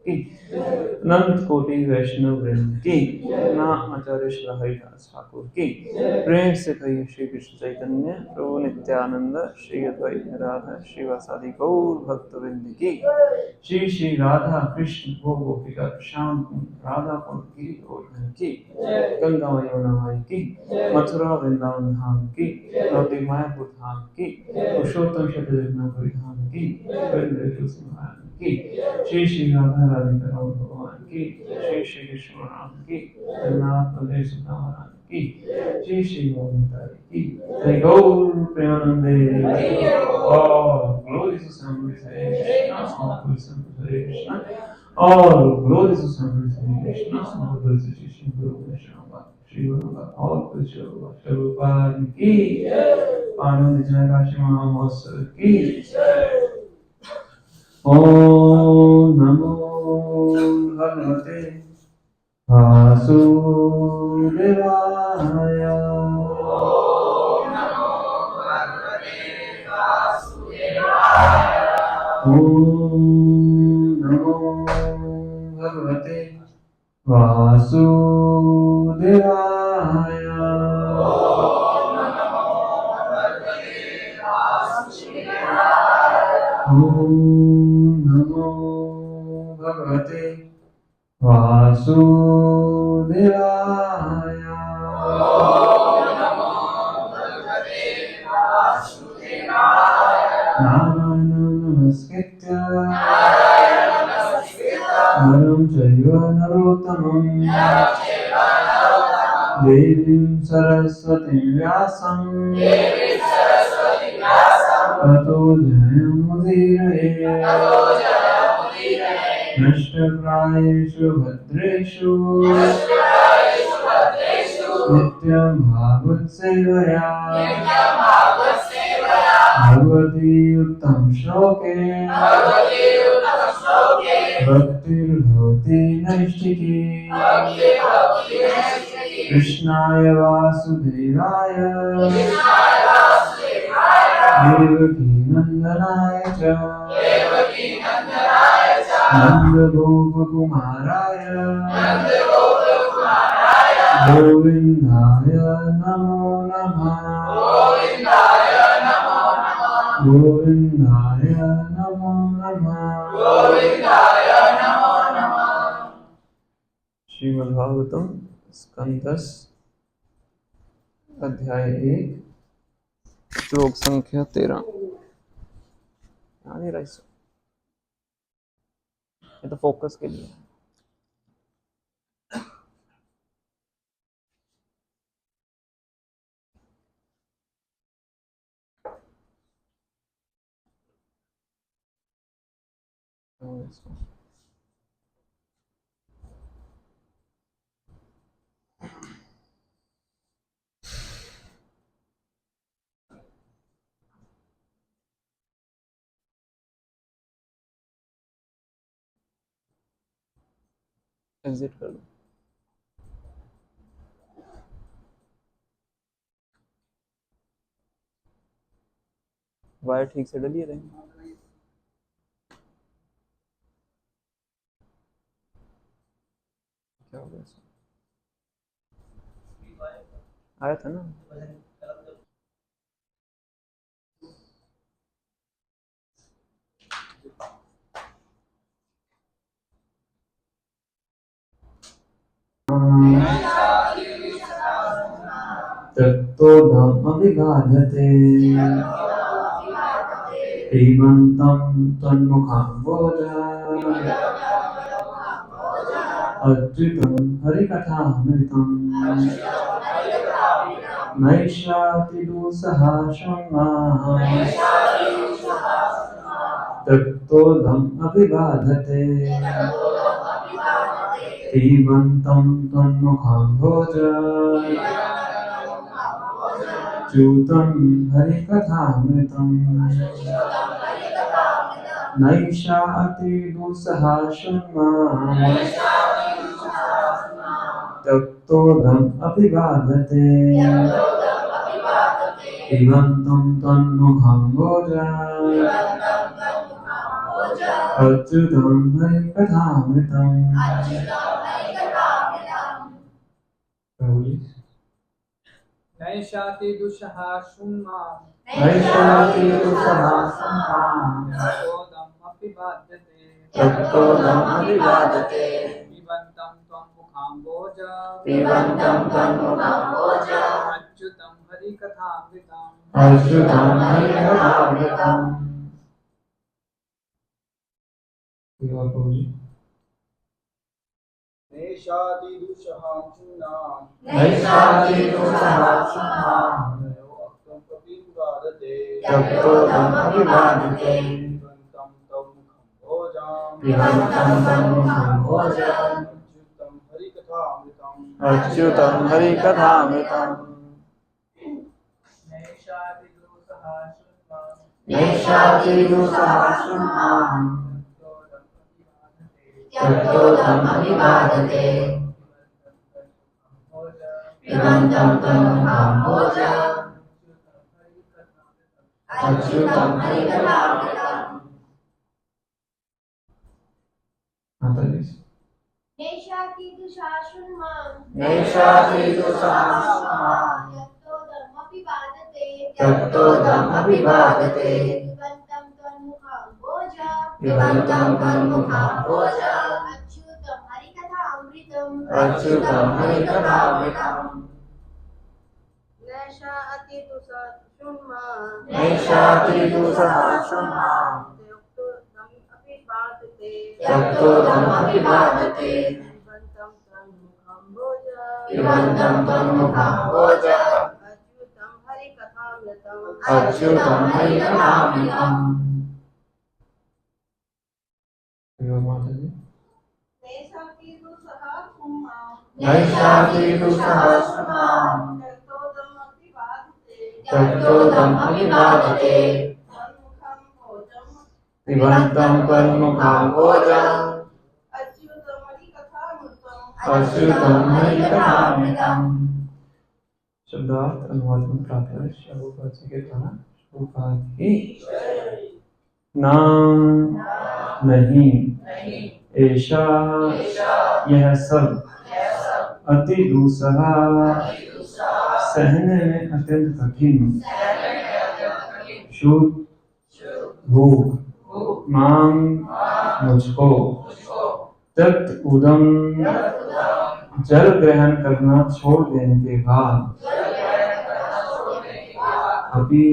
की अनंत कोटि वैष्णव वृंद की ना आचार्य श्री हरिदास ठाकुर की प्रेम से कहिए श्री कृष्ण चैतन्य प्रभु नित्यानंद श्री अद्वैत राधा श्रीवासादि गौर भक्त वृंद की श्री श्री राधा कृष्ण गोपिका श्याम राधा कुंड की गोवर्धन की गंगा यमुना की मथुरा वृंदावन धाम की नवद्वीप मायापुर धाम की पुरुषोत्तम शतविघ्नपुरी धाम की की श्री श्री राधा राधिका भगवान की श्री श्री कृष्ण राम की जगन्नाथ बलदेव सुदामा महाराज की श्री श्री गोविंदा की जय गौर प्रेमानंदे और ग्लोरी टू सैम्बल कृष्ण और ग्लोरी टू सैम्बल कृष्ण और श्री श्री गुरु वैष्णव श्री गुरु और कुछ प्रभुपाद की आनंद जय काशी महोत्सव की ओम नमो भगवते वासुदेवाय ओम नमो भगवते वासुदेवाय ओम नमो भगवते वासुदेवाय नारायणं नमस्कृत्य नरं चैव नरोत्तमं देवीं सरस्वतीं व्यासं ततो जयमुदीरये नष्टप्रायेषु भद्रेषु नित्यं भागवतसेवया भगवती उत्तम श्लोके भक्तिर्भवति नैष्ठिकी कृष्णाय वासुदेवाय देवकी नंदनाय च नन्दगोपकुमाराय गोविन्दाय नमो नमः गोविन्दाय नमो नमः श्रीमद्भागवतम स्कंद 10 अध्याय 1 श्लोक संख्या 13। नहीं रहा ये तो फोकस के लिए एग्जिट कर दो। वायर ठीक से डलिए रहेंगे। क्या हो गया आया था ना। तत्तो धम्मविगाधते श्रीमन्तं तन्मुखाम्बोज अच्युतं हरिकथामृतं नैष्याति दुःसहा शृण्मः तत्तो धम्मविगाधते श्रीमन्तं तन्मुखाम्बोज च्युतं हरिकथामृतं नैषाति दुःसहा शृण्मः तत्तोदम् अभिवादते पिबन्तं तन्मुखं भोज अच्युतं हरिकथामृतम्। प्रभु जी। नैषाति दुषः शृण्वां नैषाति दुषः शृण्वां तत्तोदमपि बाध्यते तत्तोदमभिवादते पिबन्तं त्वं मुखाम्बोज पिबन्तं तन्मुखाम्बोज अच्युतं हरिकथामृतम् अच्युतं हरिकथामृतम्। प्रभु जी। नैषाति दुषः शृण्वां नैषाति दुषः शृण्वां तत्तोदमपि तत्तोदमभिवादते पिबन्तं तं मुखं भोजां पिबन्तं तन्मुखाम्बोज अच्युतं हरिकथामृतम् अच्युतं हरिकथामृतम्। नैषाति दुषः शृण्वां नैषाति दुषः शृण्वां तत्तोदमभिवादते पिबन्तं तन्मुखाम्बोज अच्युतं हरिकथामृतम्। माता जी। नैषाति दुषः शृण्वां नैषाति दुषः शृण्वां तत्तोदमपि तत्तोदमभिवादते पिबन्तं तन्मुखाम्बोज पिबन्तं तन्मुखाम्बोज अच्युतं हरिकथामृतम् अच्युतं हरिकथामृतम्। नैषाति दुषः शृण्वां नैषाति दुषः शृण्वां तत्तोदमपि बाधते तत्तोदमभिवादते पिबन्तं तन्मुखाम्बोज पिबन्तं तन्मुखाम्बोज अच्युतं हरिकथामृतम् अच्युतं हरिकथामृतम्। माता जी। नैषाति दुषः शृण्वां नैषाति दुषः शृण्वां तत्तोदमपि बाधते तत्तोदमभिवादते तन्मुखं भोजम् पिबन्तं तन्मुखाम्बोज अच्युतं हरिकथामृतम् अच्युतं हरिकथामृतम्। शब्दार्थ अनुवाद में प्राप्त है प्रभुपाद जी के द्वारा। प्रभुपाद की नाम नहीं ऐसा यह सब अति दूसरा सहने में अत्यंत कठिन शुद्ध भूख मांग मुझको तत् उदम जल ग्रहण करना छोड़ देने के बाद अभी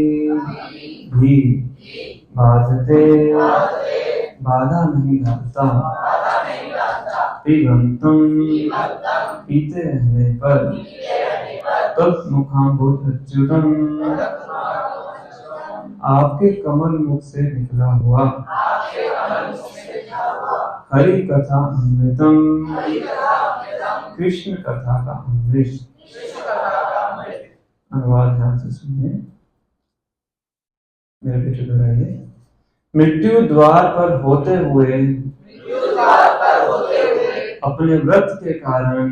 भी बाधते बाधा नहीं डालता पिबन्तं पीते रहने पर तत्मुखाम्बोज अच्युतम् आपके कमल मुख से निकला हुआ हरि कथा अमृतम कृष्ण कथा का अमृत। अनुवाद ध्यान से सुनिए, मेरे बेटे दोहराइए। मृत्यु द्वार पर होते हुए अपने व्रत के कारण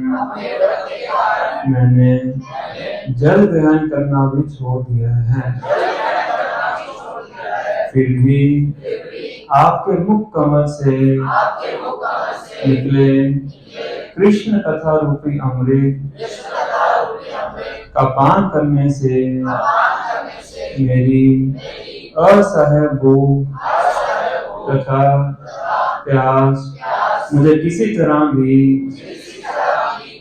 मैंने जल ग्रहण करना भी छोड़ दिया है, फिर भी आपके मुख कमल से निकले कृष्ण कथा रूपी अमृत का पान करने से मेरी असह्य भूख तथा प्यास मुझे किसी तरह भी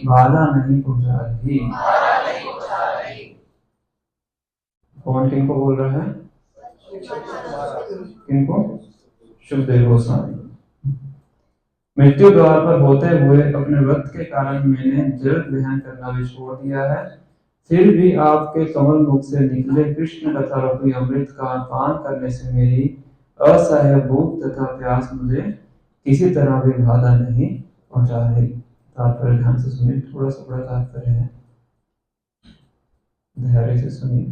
बाधा नहीं पहुंचा रही। कौन किनको बोल रहा है? किनको? सुखदेव गोस्वामी। मृत्यु द्वार पर होते हुए अपने व्रत के कारण मैंने जल ग्रहण करना भी छोड़ दिया है, फिर भी आपके कमल मुख से निकले कृष्ण कथा रूपी अमृत का पान करने से मेरी असह्य भूख तथा प्यास मुझे किसी तरह भी बाधा नहीं पहुंचा रही। तात्पर्य ध्यान से सुनिए, थोड़ा सा बड़ा तात्पर्य है, धैर्य से सुनिए।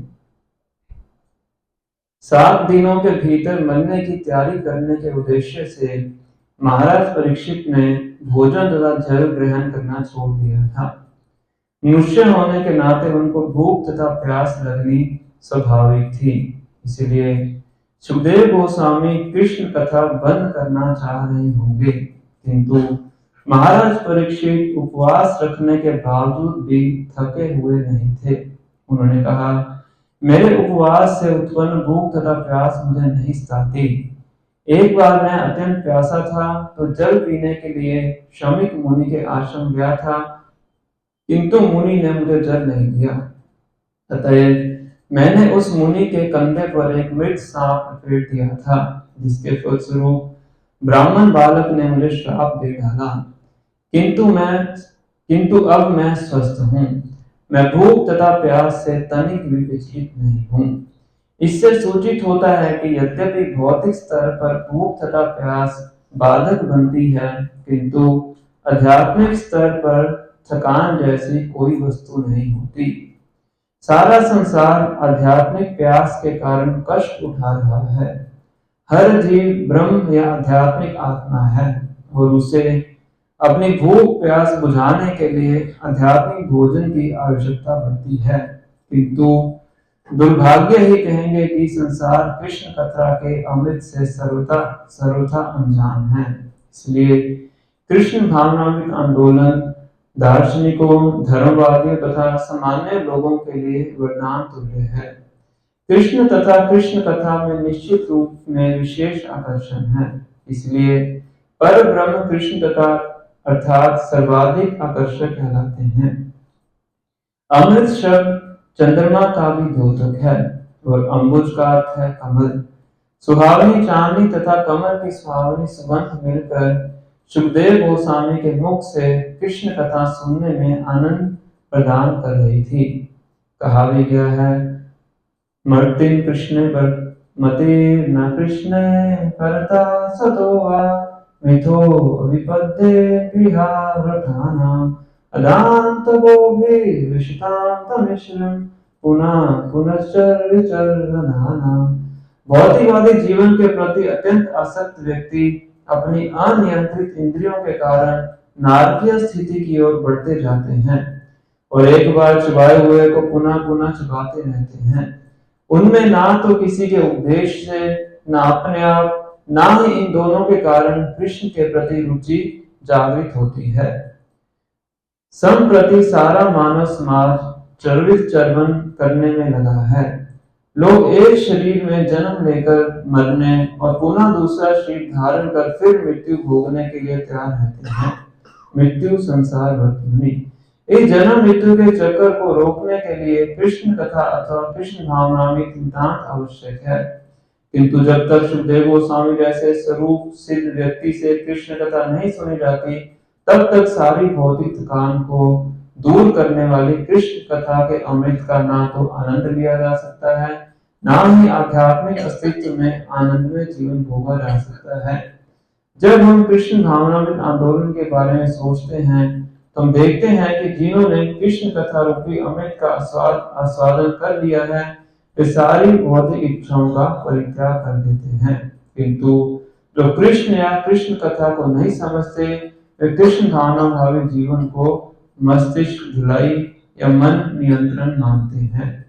7 दिनों के भीतर मरने की तैयारी करने के उद्देश्य से महाराज परीक्षित ने भोजन तथा जल ग्रहण करना छोड़ दिया था। मनुष्य होने के नाते उनको भूख तथा प्यास लगनी स्वाभाविक थी, इसलिए सुखदेव गोस्वामी कृष्ण कथा बंद करना चाह रहे होंगे, किंतु महाराज परीक्षित उपवास रखने के बावजूद भी थके हुए नहीं थे। उन्होंने कहा, मेरे उपवास से उत्पन्न भूख तथा प्यास मुझे नहीं सताती। एक बार मैं अत्यंत प्यासा था तो जल पीने के लिए शमिक मुनि के आश्रम गया था, किंतु मुनि ने मुझे जल नहीं दिया। अतएव मैंने उस मुनि के कंधे पर एक मृत सांप लपेट दिया था, जिसके फलस्वरूप ब्राह्मण बालक ने मुझे श्राप दे डाला। किंतु अब मैं स्वस्थ हूँ। मैं भूख तथा प्यास से तनिक भी विचलित नहीं हूँ। इससे सूचित होता है कि यद्यपि भौतिक स्तर पर भूख तथा प्यास बाधक बनती है, किंतु आध्यात्मिक स्तर पर थकान जैसी कोई वस्तु नहीं होती। सारा संसार आध्यात्मिक प्यास के कारण कष्ट उठा रहा है। हर जीव ब्रह्म या आध्यात्मिक आत्मा है और उसे अपनी भूख प्यास बुझाने के लिए आध्यात्मिक भोजन की आवश्यकता पड़ती है। किंतु दुर्भाग्य ही कहेंगे कि संसार कृष्ण कथा के अमृत से सर्वथा अनजान है। इसलिए कृष्ण भावनामृत आंदोलन दार्शनिकों, धर्मवादियों तथा सामान्य लोगों के लिए वरदान तुल्य है। कृष्ण तथा कृष्ण कथा में निश्चित रूप में विशेष आकर्षण है। इसलिए पर ब्रह्म कृष्ण कथा अर्थात सर्वाधिक आकर्षक कहलाते हैं। अमृत शब्द चंद्रमा का भी द्योतक है और अंबुज का अर्थ है कमल। सुहावनी चांदनी तथा कमल की सुहावनी सुगंध मिलकर सुखदेव गोस्वामी के मुख से कृष्ण कथा सुनने में आनंद प्रदान कर रही थी। कहा भी गया है, मर्तिन कृष्ण मति न कृष्ण करता सतोवा मिथो विपद्ये गृहारठाना अदांत गोभे विशितांत मिश्रम पुनः पुनश्चर्यचर्यनाना। भौतिकवादी जीवन के प्रति अत्यंत आसक्त व्यक्ति अपनी अनियंत्रित इंद्रियों के कारण नारकीय स्थिति की ओर बढ़ते जाते हैं और एक बार चबाए हुए को पुनः पुनः चबाते रहते हैं। उनमें ना तो किसी के उपदेश से, ना अपने आप, ना ही इन दोनों के कारण कृष्ण के प्रति रुचि जागृत होती है। संप्रति सारा मानव समाज चर्वित चर्वन करने में लगा है। लोग एक शरीर में जन्म लेकर मरने और पुनः दूसरा शरीर धारण कर फिर मृत्यु भोगने के लिए तैयार रहते हैं। मृत्यु संसार वर्तुनी। इस जन्म मृत्यु के चक्कर को रोकने के लिए कृष्ण कथा अथवा कृष्ण भावनामृत नितांत आवश्यक है। किंतु जब तक सुखदेव गोस्वामी जैसे स्वरूप सिद्ध व्यक्ति से कृष्ण कथा नहीं सुनी जाती, तब तक सारी भौतिक थकान को दूर करने वाली कृष्ण कथा के अमृत का ना तो आनंद लिया जा सकता है, ना ही आध्यात्मिक अस्तित्व में आनंदमय जीवन भोगा जा सकता है। जब हम कृष्ण भावनामृत आंदोलन के बारे में सोचते हैं तो हम देखते हैं कि जिन्होंने कृष्ण कथा रूपी अमृत का आस्वादन कर लिया है, वे सारी भौतिक इच्छाओं का परित्याग कर देते हैं। किंतु जो कृष्ण या कृष्ण कथा को नहीं समझते, वे कृष्ण भावना भावी जीवन को मस्तिष्क धुलाई या मन नियंत्रण मानते हैं।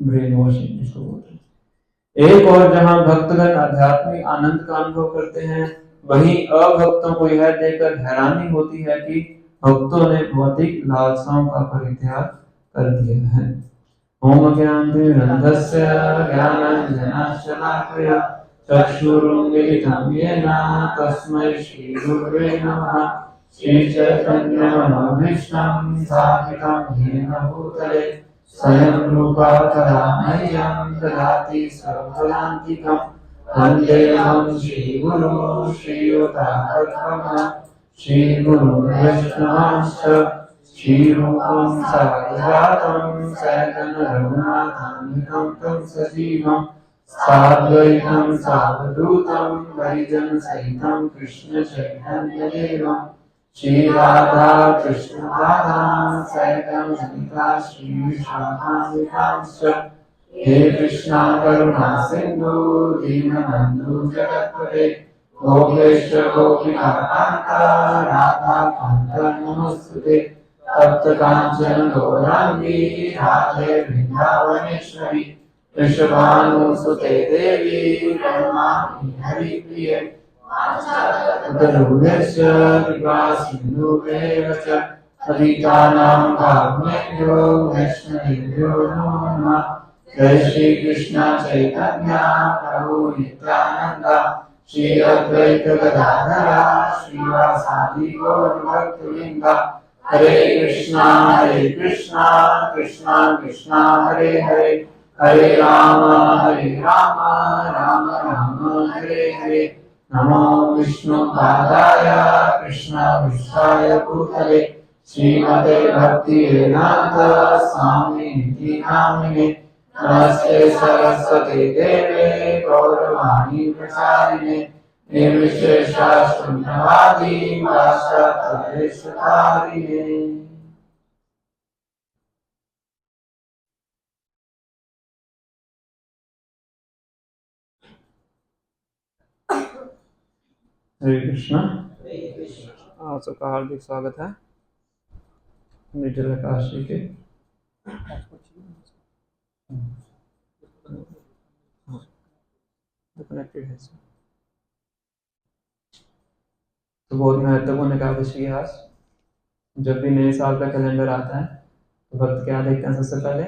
ब्रेन वॉशिंग इसको बोलते हैं। एक और जहां भक्तगण आध्यात्मिक आनंद का अनुभव करते हैं, वहीं अभक्तों को यह देखकर हैरानी होती है कि भक्तों ने भौतिक लालसाओं का परित्याग कर दिया है। ओम ज्ञानांजनस्य ज्ञानांजनशलाकया चक्षुरुन्मीलितं येन तस्मै श्री गुरुवे नमः। श्री चैतन्य मनोभीष्टं स्थापितं येन भूतले स्वयं रूपा तदा मह्यं ददाति सर्वफलान्तिकम्। वन्देऽहं श्रीगुरुं श्रीयुतापद्मम् श्रीगुरुं वैष्णवांश्च श्रीरूपं साग्रजातं सैतन रघुनाथान्वितं तं सजीवं साद्वैतं सावधूतं परिजनसहितं कृष्ण चैतन्यदेवं श्रीराधा कृष्णपादां सहितं सहिता श्रीविशाखान्वितांश्च। हे कृष्णा करुणा सिंधु दीनबन्धु जगत्पते गोपेश गोपिका कांता राधा कांता नमोस्तुते। तप्त कांचन गौरांगी राधे वृंदावनेश्वरी ऋषभानुसुते देवी ब्रह्माणि हरिप्रिये उदरूढस्य कृपा सिन्धुभ्येव च पतितानां पावनेभ्यो वैष्णवेभ्यो नमो नमः। जय श्री कृष्ण चैतन्य प्रभु नित्यानंद श्री अद्वैत गदाधर श्रीवासादि गौर भक्तवृंद। हरे कृष्णा कृष्णा कृष्णा हरे हरे, हरे राम राम राम हरे हरे। नमो विष्णुपादाय कृष्णाय भूतले श्रीमते भक्ति वेदांत स्वामी नामिने। नमस्ते सरस्वती देवे गौरवाणी प्रचारिणे निर्विशेषा शून्यवादी पाश्चात्य देशतारिणे। हरे कृष्णा। आप सबका हार्दिक स्वागत है निर्जला काशी के कनेक्टेड है। तो बहुत महत्वपूर्ण एकादशी है आज। जब भी नए साल का कैलेंडर आता है तो भक्त क्या देखते हैं सबसे पहले,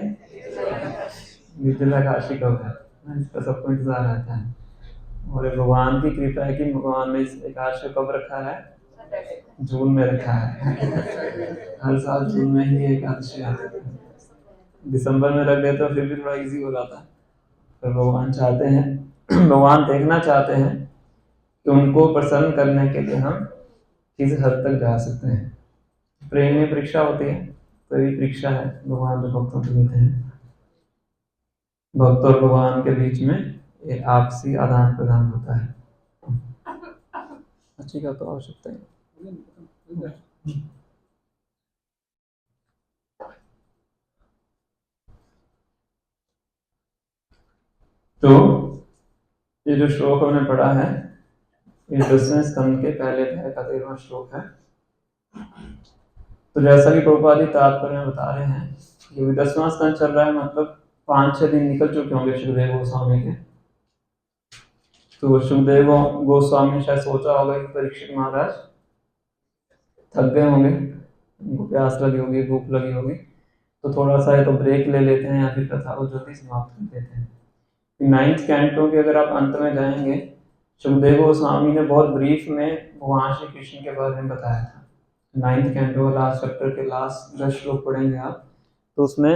निर्जला काशी कब है, इसका सबको इंतजार रहता है। और भगवान की कृपा है कि भगवान ने इस एकादशी को कब रखा है, जून में रखा है। हर साल जून में ही एकादशी आती है। दिसंबर में रख देते तो फिर भी थोड़ा इजी हो जाता है। पर भगवान चाहते हैं, भगवान देखना चाहते हैं कि उनको प्रसन्न करने के लिए हम किस हद तक जा सकते हैं। प्रेम में परीक्षा होती है, तो ये परीक्षा है भगवान जो भक्तों को देते हैं। भक्त और भगवान के बीच में एक आपसी आदान प्रदान होता है। अच्छी का तो आवश्यकता है। तो ये जो श्लोक हमने पढ़ा है ये 10वें स्कंद के पहले अध्याय का 13वां श्लोक है। तो जैसा कि प्रभुपाद जी तात्पर्य में बता रहे हैं कि 10वां स्कंद चल रहा है, मतलब 5-6 दिन निकल चुके होंगे सुखदेव गोस्वामी के। तो सुखदेव गोस्वामी शायद सोचा होगा कि परीक्षित महाराज थक गए होंगे, उनको प्यास लगी होगी, भूख लगी होगी, तो थोड़ा सा या तो ब्रेक ले लेते हैं या फिर कथा को जल्दी समाप्त कर देते हैं। 9th कैंटो के अगर आप अंत में जाएंगे, सुखदेव गोस्वामी ने बहुत ब्रीफ में भगवान श्री कृष्ण के बारे में बताया था। 9th कैंटो लास्ट चैप्टर के लास्ट 10 श्लोक पढ़ेंगे आप, तो उसमें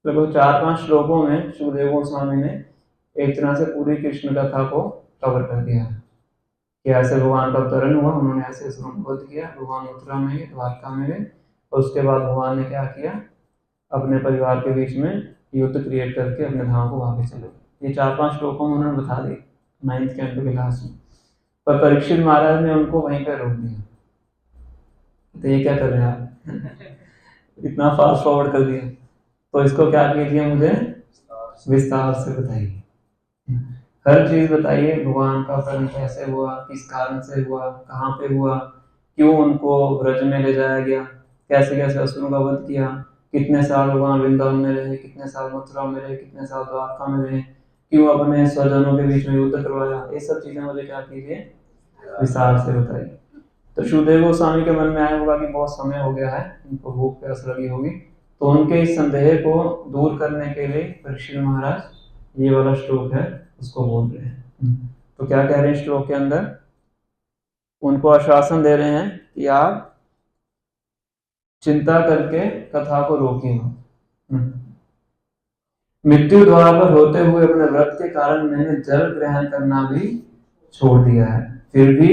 लगभग 4-5 श्लोकों में सुखदेव गोस्वामी ने एक तरह से पूरी कृष्ण कथा को कवर कर दिया है कि ऐसे भगवान का अवतरण हुआ, उन्होंने ऐसे असुरों को वध किया, भगवान मथुरा में गए, द्वारका में गए, और उसके बाद भगवान ने क्या किया, अपने परिवार के बीच में युद्ध क्रिएट करके अपने धाम को वापस चले गए। ये 4-5 श्लोकों में उन्होंने बता दी 9th कैंटो के लास्ट में। पर परीक्षित महाराज ने उनको वहीं पर रोक दिया। तो ये क्या कर रहे हैं आप, इतना फास्ट फॉरवर्ड कर दिया, तो इसको क्या कीजिए, मुझे विस्तार से बताइए, हर चीज बताइए। भगवान का अवतरण कैसे हुआ, किस कारण से हुआ, कहाँ पे हुआ, क्यों उनको ब्रज में ले जाया गया, कैसे कैसे असुरों का वध किया, कितने साल भगवान वृंदावन में रहे, कितने साल मथुरा में रहे, कितने साल द्वारका में रहे, क्यों अपने स्वजनों के बीच में युद्ध करवाया, ये सब चीजें मुझे क्या कीजिए, विस्तार से बताइए। तो सुखदेव गोस्वामी के मन में आया होगा कि बहुत समय हो गया है, उनको भूख प्यास लगी होगी, तो उनके इस संदेह को दूर करने के लिए परीक्षित महाराज ये वाला श्लोक है उसको बोल रहे हैं। तो क्या कह रहे हैं श्लोक के अंदर, उनको आश्वासन दे रहे हैं कि आप चिंता करके कथा को रोकिए मत। मृत्यु द्वार पर होते हुए अपने व्रत के कारण मैंने जल ग्रहण करना भी छोड़ दिया है, फिर भी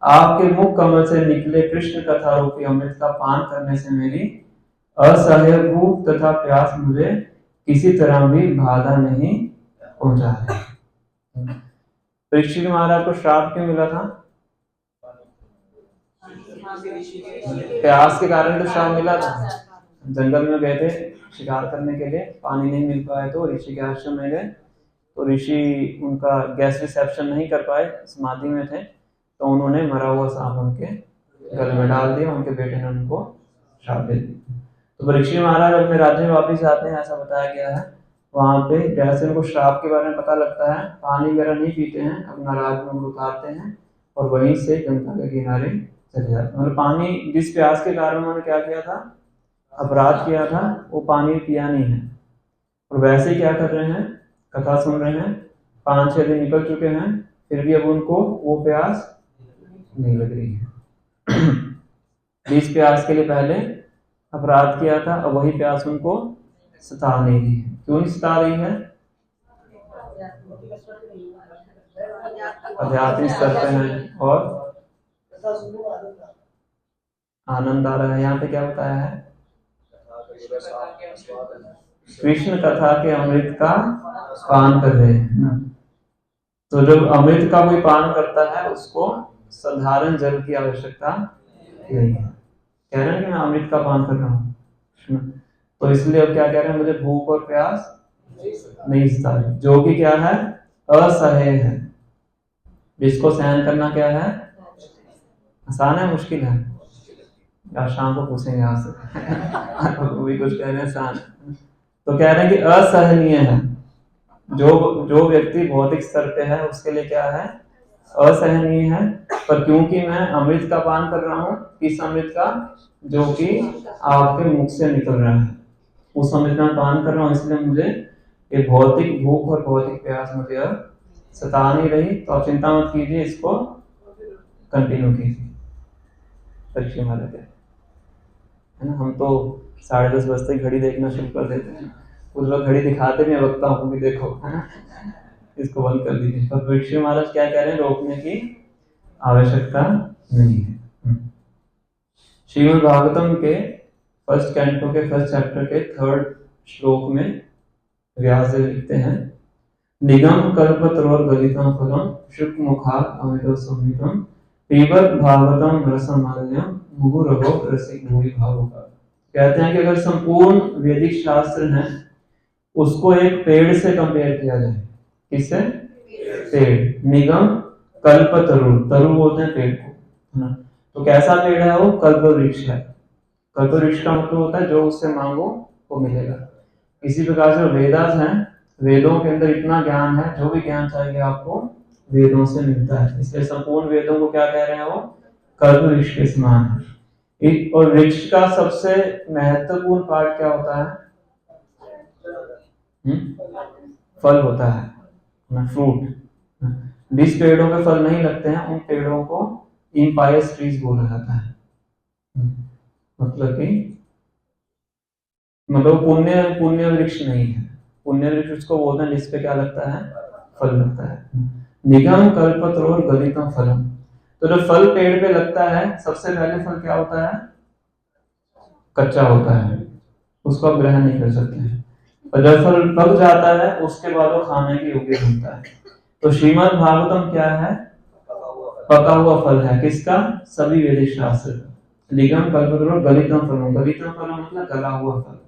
आपके मुख कमल से निकले कृष्ण कथा रूपी अमृत का पान करने से मेरी असह्य भूख तथा प्यास मुझे किसी तरह भी बाधा नहीं पहुंचा रही। परीक्षित महाराज को श्राप क्यों मिला था, प्यास के कारण तो श्राप मिला था। जंगल में गए थे शिकार करने के लिए, पानी नहीं मिल पाया तो ऋषि के आश्रम में गए, तो ऋषि उनका गैस रिसेप्शन नहीं कर पाए, समाधि में थे, तो उन्होंने मरा हुआ सांप उनके गले में डाल दिया, उनके बेटे ने उनको श्राप दे दिया। तो परीक्षित महाराज अपने राज्य में वापिस आते हैं, ऐसा बताया गया है वहां पे जैसे उनको श्राप के बारे में पता लगता है, पानी वगैरह नहीं पीते हैं, अपना राजमहल उतारते हैं और वहीं से गंगा के किनारे चले जाते हैं। मतलब पानी, जिस प्यास के कारण उन्होंने क्या किया था, अपराध किया था, वो पानी पिया नहीं है। और वैसे ही क्या कर रहे हैं, कथा सुन रहे हैं, 5-6 दिन निकल चुके हैं, फिर भी अब उनको वो प्यास नहीं लग रही है। जिस प्यास के लिए पहले अपराध किया था, अब वही प्यास उनको सता नहीं रही है। क्यों नहीं सता रही है? आध्यात्मिक स्तर पे हैं और आनंद आ रहा है। यहाँ पे क्या बताया है? कृष्ण कथा के अमृत का पान कर रहे हैं ना। तो जब अमृत का कोई पान करता है, उसको साधारण जल की आवश्यकता नहीं है। कह रहे हैं कि मैं अमृत का पान कर रहा हूँ, तो इसलिए अब क्या कह रहे हैं, मुझे भूख और प्यास नहीं सता रही, जो कि क्या है, असह्य है। जिसको सहन करना क्या है, आसान है मुश्किल है? या शाम को पूछेंगे यहाँ से। वो भी कुछ कह रहे हैं आसान, तो कह रहे हैं कि असहनीय है। जो व्यक्ति भौतिक स्तर पे है उसके लिए क्या है, असहनीय है। पर क्योंकि मैं अमृत का पान कर रहा हूँ, किस अमृत का, जो कि आपके मुख से निकल रहा है, उस अमृत का पान कर रहा हूँ, इसलिए मुझे ये भौतिक भूख और भौतिक प्यास मुझे अब सता नहीं रही। तो आप चिंता मत कीजिए, इसको कंटिन्यू कीजिए। परीक्षा वाले है ना, हम तो 10:30 बजते घड़ी देखना शुरू कर देते हैं। कुछ लोग घड़ी दिखाते भी हैं वक्ताओं को भी, देखो है ना, इसको बंद कर दीजिए। पर परीक्षा महाराज क्या कह रहे हैं, रोकने की आवश्यकता नहीं है। श्रीमद् भागवतम के फर्स्ट कैंटो के फर्स्ट चैप्टर के 3rd श्लोक में व्यास जी लिखते हैं, निगम कल्पतरोर गलितम फलम शुक्ल मुखात् अमृतो संहितम पिबत भागवतम रसमाल्यम मुहुरहो रसिक भूरि भावुका। कहते हैं कि अगर संपूर्ण वैदिक शास्त्र है, उसको एक पेड़ से कंपेयर किया जाए। किससे? पेड़। निगम कल्पतरु, तरु बोलते हैं पेड़ को, है ना। तो कैसा पेड़ है वो? कल्प वृक्ष है। कल्प वृक्ष का मतलब होता है जो उससे मांगो वो मिलेगा। इसी प्रकार से वेदास हैं, वेदों के अंदर इतना ज्ञान है, जो भी ज्ञान चाहिए आपको वेदों से मिलता है। इसलिए संपूर्ण वेदों को क्या कह रहे हैं, वो कल्प वृक्ष के समान है। और वृक्ष का सबसे महत्वपूर्ण पार्ट क्या होता है? फल होता है, फ्रूट। जिस पेड़ों पे फल नहीं लगते हैं, उन पेड़ों को इम्पायस ट्रीज बोला जाता है। मतलब पुण्य वृक्ष नहीं है। पुण्य वृक्ष उसको बोलते हैं जिसपे क्या लगता है, फल लगता है। निगम कल्पतरोर गलितम फलम। तो जब फल पेड़ पे लगता है, सबसे पहले फल क्या होता है? कच्चा होता है, उसको आप ग्रहण नहीं कर सकते हैं। और जब फल पक जाता है, उसके बाद वो खाने के योग्य बनता है। तो श्रीमद् भागवतम क्या है? पका हुआ फल है। किसका? सभी वैदिक शास्त्र। निगम कल्पतरोर गलितम फलम। गलितम फलम मतलब गला हुआ फल,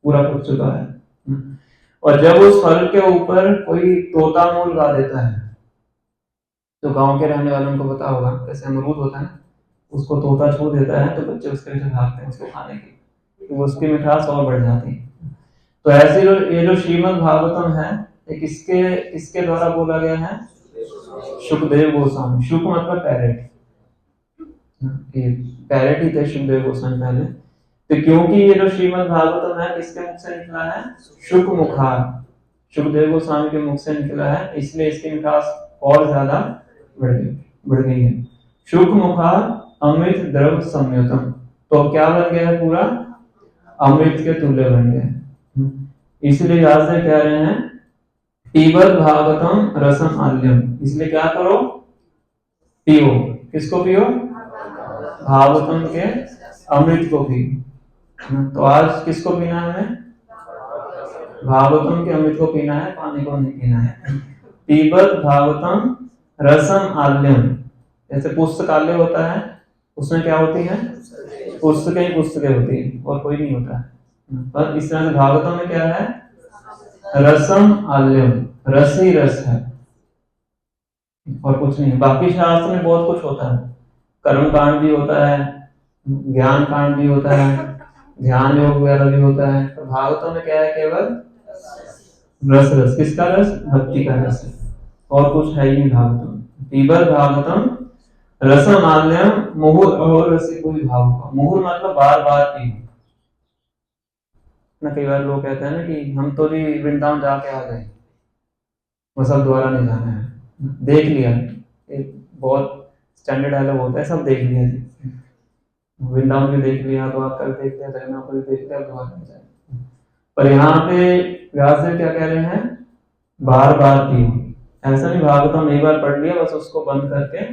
पूरा पक चुका है। और जब उस फल के ऊपर कोई तोता मोल गा देता है, तो गांव के रहने वालों को पता होगा, जैसे अमरूद होता है ना, उसको तोता छू देता है तो बच्चे उसके पीछे भागते हैं उसको खाने की, तो उसकी मिठास और बढ़ जाती है। तो ऐसे ये जो श्रीमद् भागवतम है, ये किसके द्वारा बोला गया है? शुकदेव गोस्वामी। शुक मतलब पैरेट, पैरेट ही थे शुकदेव गोस्वामी पहले। तो क्योंकि ये जो श्रीमद् भागवतम है किसके मुख से निकला है? शुक मुखार, शुकदेव गोस्वामी के मुख से निकला है, इसलिए इसकी मिठास और ज्यादा बढ़ गई है। शुक मुखार अमृत द्रव संयुतम। तो क्या बन गया है? पूरा अमृत के तुल्य बन गया। इसलिए व्यास जी कह रहे हैं पीबत भागवतम रसम आल्यम। इसलिए क्या करो? पियो। किसको पियो? भागवतम के अमृत को पियो। तो आज किसको पीना है? हमें भागवतम के अमृत को पीना है, पानी को नहीं पीना है। पीबत भागवतम रसम आल्यम। जैसे पुस्तकालय होता है, उसमें क्या होती है? पुस्तकें होती है और कोई नहीं होता है। पर इस तरह से भागवतम में क्या है? रसम आल्यम, रस ही रस है और कुछ नहीं। बाकी शास्त्र में बहुत कुछ होता है, कर्म कांड भी होता है, ज्ञान कांड भी होता है, ध्यान योग वगैरह भी होता है। तो भागवतम में क्या है? केवल रस रस किसका रस? भक्ति का रस है, और कुछ है ही नहीं भागवतम। पीबर भागवतम रसमाल्यम मुहुर और रसिको भाव। मुहुर मतलब बार बार पी ना। कई बार लोग कहते हैं ना कि हम तो जी वृंदावन जाके आ गए, वो सब दोबारा नहीं जाना है, देख लिया। एक बहुत स्टैंडर्ड डायलॉग होता है, सब देख लिया जी, वृंदावन भी देख लिया, तो आप कल देख लिया, जगन्नाथ भी देख लिया, दोबारा नहीं जाए। पर यहाँ पे व्यासदेव क्या कह रहे हैं? बार बार पियो। ऐसा नहीं भागवतम एक बार पढ़ लिया बस उसको बंद करके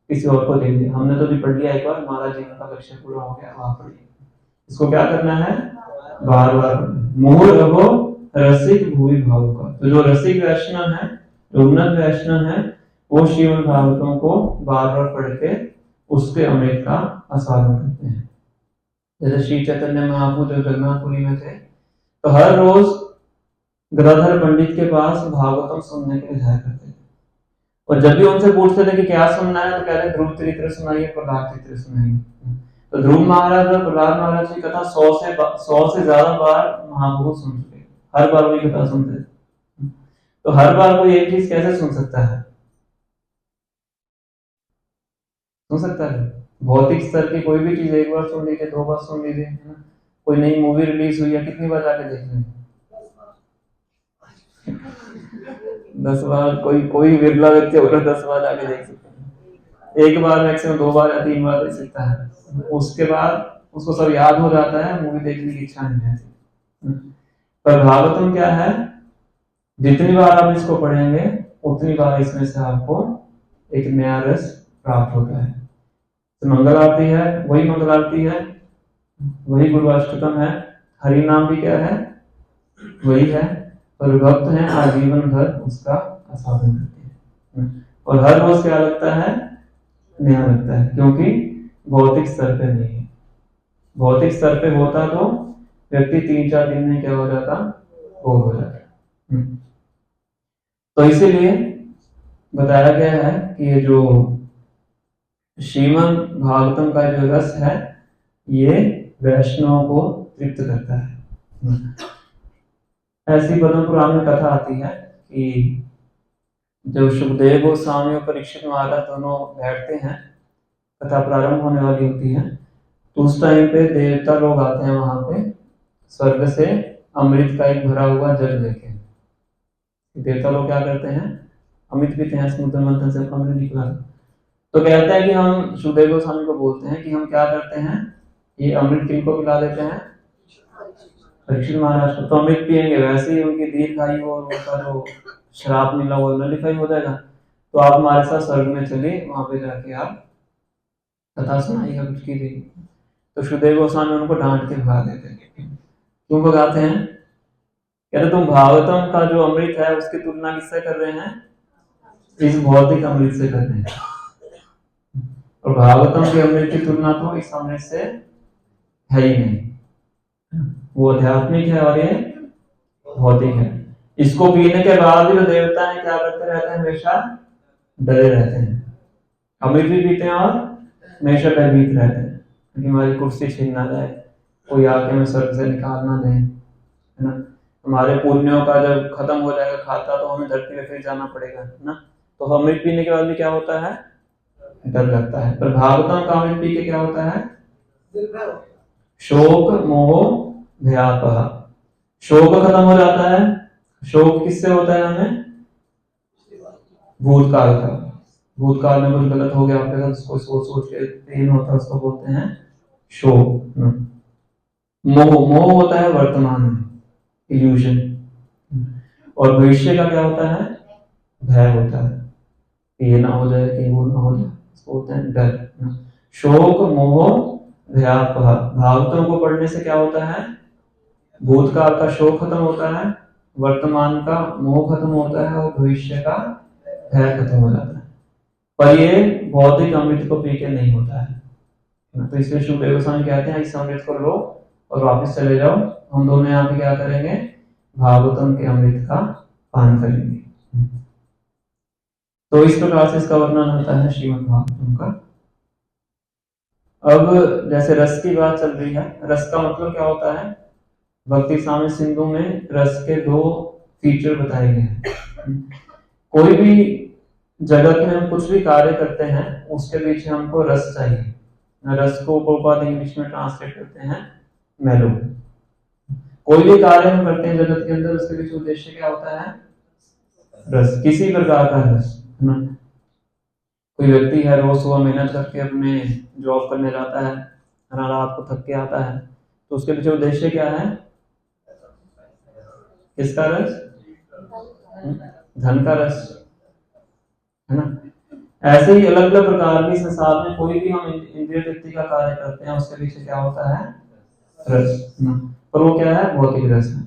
किसी और को दे दिया। हमने तो भी पढ़ लिया एक बार, हमारा जीवन का लक्ष्य पूरा हो गया, वहां पढ़ लिया। इसको क्या करना है? बार बार। मोह रहो रसिक भूमि भाव का। तो जो रसिक वैष्णव है, जो उन्नत वैष्णव है, वो श्रीमद् भागवतों को बार बार पढ़ के उसके अमृत का आस्वादन करते हैं। जैसे श्री चैतन्य महाप्रभु जब जगन्नाथपुरी में थे, तो हर रोज गदाधर पंडित के पास भागवतम सुनने के लिए जाया करते थे। और जब भी उनसे पूछते थे कि क्या सुनना है, तो कह रहे ध्रुव चरित्र सुनाइए, प्रहलाद चरित्र सुनाइए। तो ध्रुव महाराज और प्रहलाद महाराज की कथा 100 से ज्यादा बार महाप्रभु सुन चुके, हर बार वही कथा सुनते थे। तो हर बार कोई एक चीज कैसे सुन सकता है? सुन सकता है भौतिक स्तर की कोई भी चीज एक बार सुन लीजिए, 2 बार सुन लीजिए, है ना। कोई नई मूवी रिलीज हुई है, कितनी बार जाके देख लेंगे? 10 बार। कोई विरला व्यक्ति होगा 10 बार जाके देख सकता है। एक बार मैक्सिमम 2 बार या 3 बार देख सकता है, उसके बाद उसको सब याद हो जाता है, मूवी देखने की इच्छा नहीं रहती। पर भागवतम क्या है? जितनी बार आप इसको पढ़ेंगे उतनी बार इसमें से आपको एक नया रस प्राप्त होता है। तो मंगल आरती है, वही मंगल आरती है, वही गुरु अष्टकम है, हरि नाम भी क्या है? वही है। और भक्त हैं आजीवन भर उसका आस्वादन करते हैं। और हर रोज क्या लगता है? नया लगता है, क्योंकि भौतिक स्तर पे नहीं है। भौतिक स्तर पे होता तो व्यक्ति 3-4 दिन में क्या हो जाता? बोर हो जाता। तो इसीलिए बताया गया है कि ये जो श्रीमद् भागवतम का जो रस है, ये वैष्णव को तृप्त करता है। ऐसी पद्म पुराण में कथा आती है कि जब सुखदेव गोस्वामी और परीक्षित महाराज दोनों बैठते हैं, कथा प्रारंभ होने वाली होती है, तो उस टाइम पे देवता लोग आते हैं वहां पे स्वर्ग से अमृत का एक भरा हुआ जल लेके। देवता लोग क्या करते हैं? अमृत पीते हैं, समुद्र मंथन से अमृत निकला। तो कहते हैं कि हम सुखदेव गोस्वामी को बोलते हैं कि हम क्या करते हैं, ये अमृत किनको पिला देते हैं? परीक्षित महाराज को। तो अमृत पिएंगे, वैसे ही उनकी दीर्घायु और उनका जो श्राप मिला वो नलिफाई हो जाएगा। तो आप हमारे साथ स्वर्ग में चलिए, वहां पे जाके आप कथा सुनाइएगा, कुछ कीजिए। तो सुखदेव गोस्वामी उनको डांट के भगा देते हैं। क्यों भगाते हैं? कहते तुम भागवतम का जो अमृत है उसकी तुलना किससे कर रहे हैं? इस भौतिक अमृत से कर रहे हैं। और भागवतम के अमृत की तुलना तो इस अमृत से है ही नहीं। वो आध्यात्मिक है और ये भौतिक है। इसको पीने के बाद भी जो देवता है क्या करते रहते हैं? हमेशा डरे रहते हैं। अमृत भी पीते हैं और हमेशा भयभीत रहते हैं कि हमारी कुर्सी छीन ना जाए, कोई आके हमें स्वर्ग से निकाल ना दे, है ना। हमारे पुण्यों का जब खत्म हो जाएगा खाता, तो हमें धरती में फिर जाना पड़ेगा, है ना। तो अमृत पीने के बाद भी क्या होता है? डर लगता है। पर भागवतम का अमृत पी के क्या होता है? शोक मोह भयापह। शोक खत्म हो जाता है। शोक किससे होता है? हमें भूतकाल का। भूतकाल में कुछ गलत हो गया आपके साथ, उसको सोच सोच के पेन होता है, उसको बोलते हैं शोक। मोह होता है वर्तमान में, इल्यूजन। और भविष्य का क्या होता है? भय होता है कि ये ना हो जाए, कि वो ना हो जाए, इसको बोलते हैं डर। शोक मोह भयापह। भागवतों को पढ़ने से क्या होता है? भूतकाल का शोक खत्म होता है, वर्तमान का मोह खत्म होता है, और भविष्य का भय खत्म हो जाता है। पर ये भौतिक अमृत को पी के नहीं होता है। तो इसलिए सुखदेव गोस्वामी कहते हैं इस अमृत को लो और वापस चले जाओ, हम दोनों यहाँ पे क्या करेंगे? भागवतम के अमृत का पान करेंगे। तो इस प्रकार से इसका वर्णन होता है श्रीमद् भागवतम का। अब जैसे रस की बात चल रही है, रस का मतलब क्या होता है? भक्ति साम्य सिंधु में रस के 2 फीचर बताए गए हैं। कोई भी जगत में हम कुछ भी कार्य करते हैं उसके पीछे हमको रस चाहिए। रस को प्रभुपाद इंग्लिश में ट्रांसलेट करते हैं मेलो। कोई भी कार्य हम करते हैं जगत के अंदर उसके पीछे उद्देश्य क्या होता है? रस, किसी प्रकार का रस, है ना। कोई व्यक्ति है रोज सुबह मेहनत करके अपने जॉब करने जाता है, रात को थक के आता है, तो उसके पीछे उद्देश्य क्या है? किसका रस? धन का रस, है ना। ऐसे ही अलग अलग प्रकार की संसार में कोई भी हम इंद्रिय तृप्ति का कार्य करते हैं उसके पीछे क्या होता है? रस, है ना। पर वो क्या है? भौतिक रस है।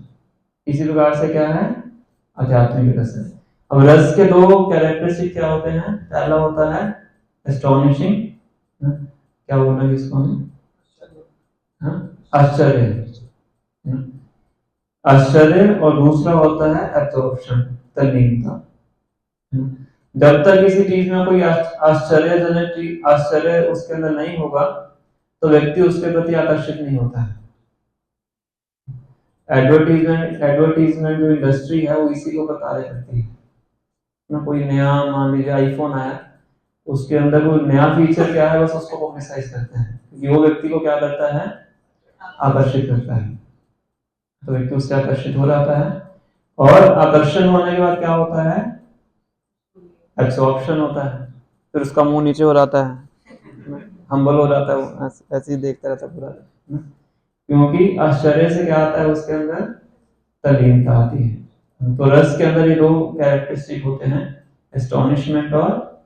इसी प्रकार से क्या है? आध्यात्मिक रस है। अब रस के दो कैरेक्टरिस्टिक क्या होते हैं? पहला होता है एस्टोनिशिंग, क्या बोलना इसको हम? आश्चर्य, आश्चर्य, और दूसरा होता है एब्जॉर्प्शन, तल्लीनता। जब तक किसी चीज में कोई आश्चर्यजनक आश्चर्य उसके अंदर नहीं होगा तो व्यक्ति उसके प्रति आकर्षित नहीं होता है। एडवर्टीजमेंट जो इंडस्ट्री है वो इसी को कार्य करती है ना। कोई नया, मान लीजिए आईफोन आया, उसके अंदर कोई नया फीचर क्या है बस उसको पब्लिसाइज करते हैं, क्योंकि वो व्यक्ति को क्या करता है? आकर्षित करता है। तो व्यक्ति उससे आकर्षित हो जाता है, और आकर्षण होने के बाद क्या होता है? एब्सॉर्प्शन होता है। फिर उसका मुंह नीचे हो जाता है, हम्बल हो जाता है, वो ऐसे ही देखता रहता है पूरा, क्योंकि आश्चर्य से क्या आता है? उसके अंदर तल्लीनता आती है। तो रस के अंदर ये दो कैरेक्टरिस्टिक होते हैं, एस्टोनिशमेंट और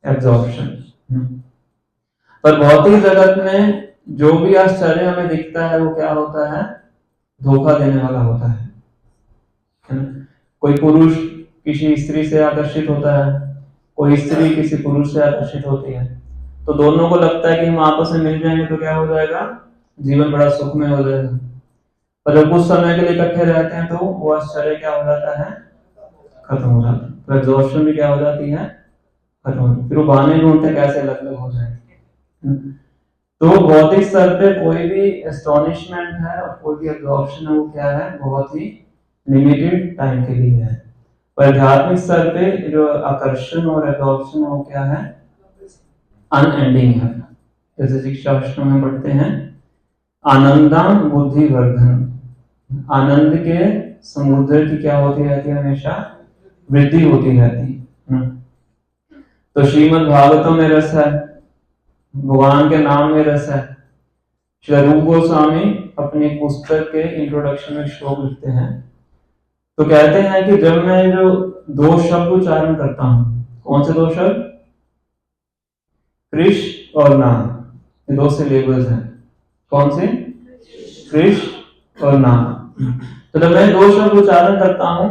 एब्जॉर्प्शन। पर भौतिक जगत में जो भी आश्चर्य हमें दिखता है वो क्या होता है? धोखा देने वाला होता है ना। कोई पुरुष किसी स्त्री से आकर्षित होता है, कोई स्त्री किसी पुरुष से आकर्षित होती है, तो दोनों को लगता है कि हम आपस में मिल जाएंगे तो क्या हो जाएगा? जीवन बड़ा सुखमय हो जाएगा। पर जब कुछ समय के लिए इकट्ठे रहते हैं तो वो आश्चर्य क्या हो जाता है? खत्म हो जाता है। तो एब्जॉर्प्शन भी क्या हो जाती है? खत्म हो जाती है। फिर वो बहाने ढूंढते कैसे अलग अलग हो जाए। तो भौतिक स्तर पे कोई भी एस्टोनिशमेंट है और कोई भी एब्जॉर्प्शन है वो क्या है? बहुत ही लिमिटेड टाइम के लिए है। पर आध्यात्मिक स्तर पे जो आकर्षण और एब्जॉर्प्शन है वो क्या है? अनएंडिंग है। जैसे शिक्षा शास्त्र में पढ़ते हैं, आनंदम बुद्धि वर्धन, आनंद के समुद्र की क्या होती रहती है? हमेशा वृद्धि होती रहती है। तो श्रीमद् भागवतम में रस है, भगवान के नाम में रस है। श्री रूप गोस्वामी अपनी पुस्तक के इंट्रोडक्शन में श्लोक लिखते हैं, तो कहते हैं कि जब मैं जो दो शब्द उच्चारण करता हूं, कौन से दो शब्द? कृष्ण और नाम, ये दो सिलेबल्स हैं। कौन से? कृष्ण और नाम। तो जब मैं दो शब्द उच्चारण करता हूं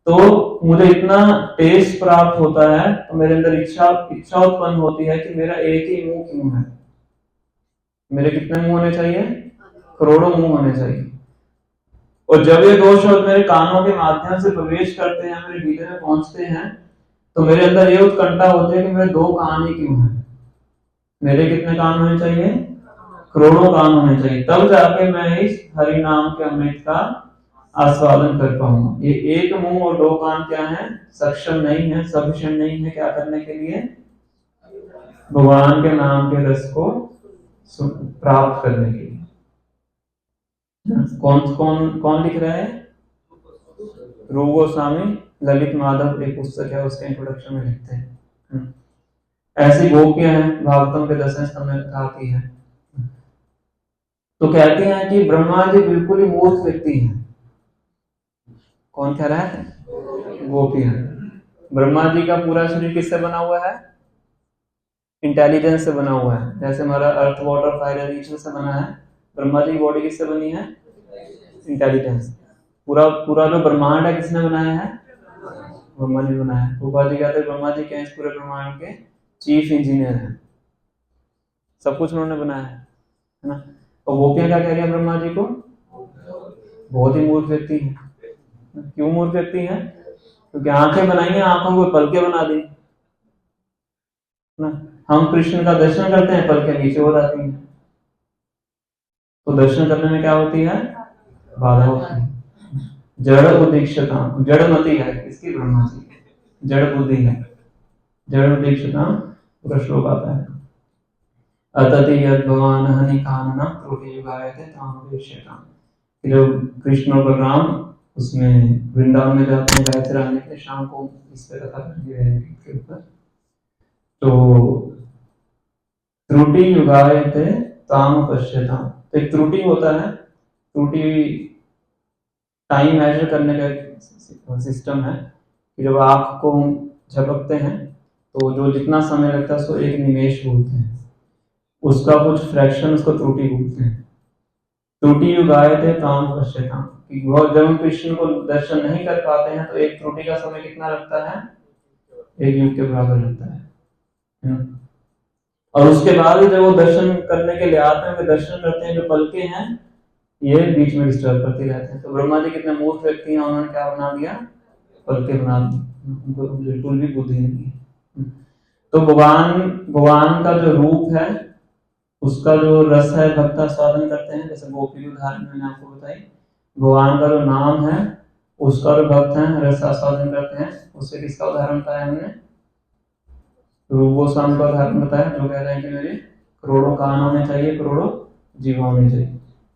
तो मुझे इतना टेस्ट प्राप्त होता है, तो मेरे अंदर इच्छा उत्पन्न होती है कि मेरा एक ही मुंह क्यों है? मेरे कितने मुंह होने चाहिए? करोड़ों मुंह होने चाहिए। और जब ये दो शब्द मेरे कानों के माध्यम से प्रवेश करते हैं, मेरे हृदय में पहुंचते हैं, तो मेरे अंदर ये उत्कंठा होती है कि मेरे दो कान ही क्यों हैं? मेरे कितने कान होने चाहिए? करोड़ों कान होने चाहिए, तब जाके मैं इस हरि नाम के अमृत का आस्वादन कर पाऊंगा। ये एक मुंह और दो कान क्या है? सक्षम नहीं है, सफिशिएंट नहीं है क्या करने के लिए? भगवान के नाम के रस को प्राप्त करने के लिए। कौन कौन कौन लिख रहा है? रूप गोस्वामी ललित माधव एक पुस्तक है, उसके इंट्रोडक्शन में लिखते हैं। ऐसी गोपियां हैं भागवतम के 10वें स्तंभ में कहा की है। तो कहते हैं कि ब्रह्मा जी बिल्कुल ही मूर्ख व्यक्ति हैं। कौन कह रहा है? गोपियां। ब्रह्मा जी का पूरा शरीर किससे बना हुआ है? इंटेलिजेंस से बना हुआ है। जैसे हमारा अर्थ वाटर फायर एयर से बना है, ब्रह्मा जी की बॉडी किससे बनी है? इंटेलिजेंस। पूरा पूरा जो ब्रह्मांड है किसने बनाया है? ब्रह्मा जी बनाया है। गोपा जी कहते हैं ब्रह्मा जी के इस पूरे ब्रह्मांड के चीफ इंजीनियर हैं, सब कुछ उन्होंने बनाया है ना। और गोपियां क्या कह रही है ब्रह्मा जी को? बहुत ही मूर्ख व्यक्ति है। क्यों मूर्ख व्यक्ति है? क्योंकि आंखें बनाई हैं, आंखों को पलके बना दी ना। हम कृष्ण का दर्शन करते हैं, पलके नीचे हो जाती हैं, तो दर्शन करने में क्या होती है? बाधा होती है। जड़ उदीक्षता, जड़मति है किसकी? ब्रह्मा जी की। जड़ बुद्धि है, जड़ उदीक्षता पूरा श्लोक आता है। अतति यद भगवान हनि कानना त्रुटि युगायते तामवेश्यताम। जो कृष्ण और बलराम उसमें वृंदावन में जाते हैं गायत्री रहने के लिए, शाम को इस पे कथा करके रहने के ऊपर। तो त्रुटि युगायते ताम पश्यताम, तो एक त्रुटि होता है, त्रुटि टाइम मेजर करने का एक सिस्टम है कि जब आँख को झपकते हैं तो जो जितना समय लगता है उसको एक निमेष बोलते हैं, उसका कुछ फ्रैक्शन उसको त्रुटि बोलते हैं। त्रुटि युगायते ताम पश्यताम, कि जब हम कृष्ण को दर्शन नहीं कर पाते हैं तो एक त्रुटि का समय कितना लगता है? एक युग के बराबर लगता है। और उसके बाद जब वो दर्शन करने के लिए आते हैं, वे दर्शन करते हैं, जो पलके हैं ये बीच में डिस्टर्ब करते रहते हैं। तो ब्रह्मा जी कितने मूर्ख व्यक्ति हैं, उन्होंने क्या बना दिया? पलके बना दी, उनको बिल्कुल भी बुद्धि नहीं है। तो भगवान का जो रूप है, उसका जो रस है भक्त आस्वादन करते हैं। जैसे गोपी उदाहरण मैंने आपको बताई, भगवान का जो नाम है उसका जो भक्त है रस आस्वादन करते हैं। उससे किसका उदाहरण बताया हमने? रूप गोस्वामी का उदाहरण बताया, जो कह रहे हैं कि मेरे करोड़ों कान होने चाहिए, करोड़ों जीव होने चाहिए।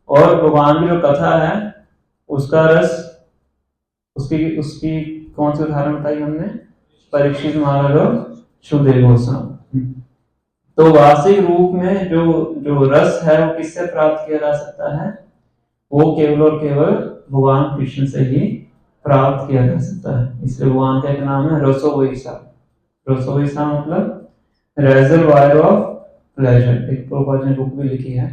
और भगवान की जो कथा है उसका रस, उसकी उसकी कौन सी उदाहरण बताई हमने? परीक्षित महाराज और सुखदेव गोस्वामी। तो वास्तविक रूप में जो जो रस है वो किससे प्राप्त किया जा सकता है? वो केवल और केवल भगवान कृष्ण से ही प्राप्त किया जा सकता है। इसलिए भगवान का एक नाम है रसोवैसा। रसोवैसा मतलब रेजर्वायर ऑफ प्लेजर। एक प्रभुपाद ने बुक भी लिखी है,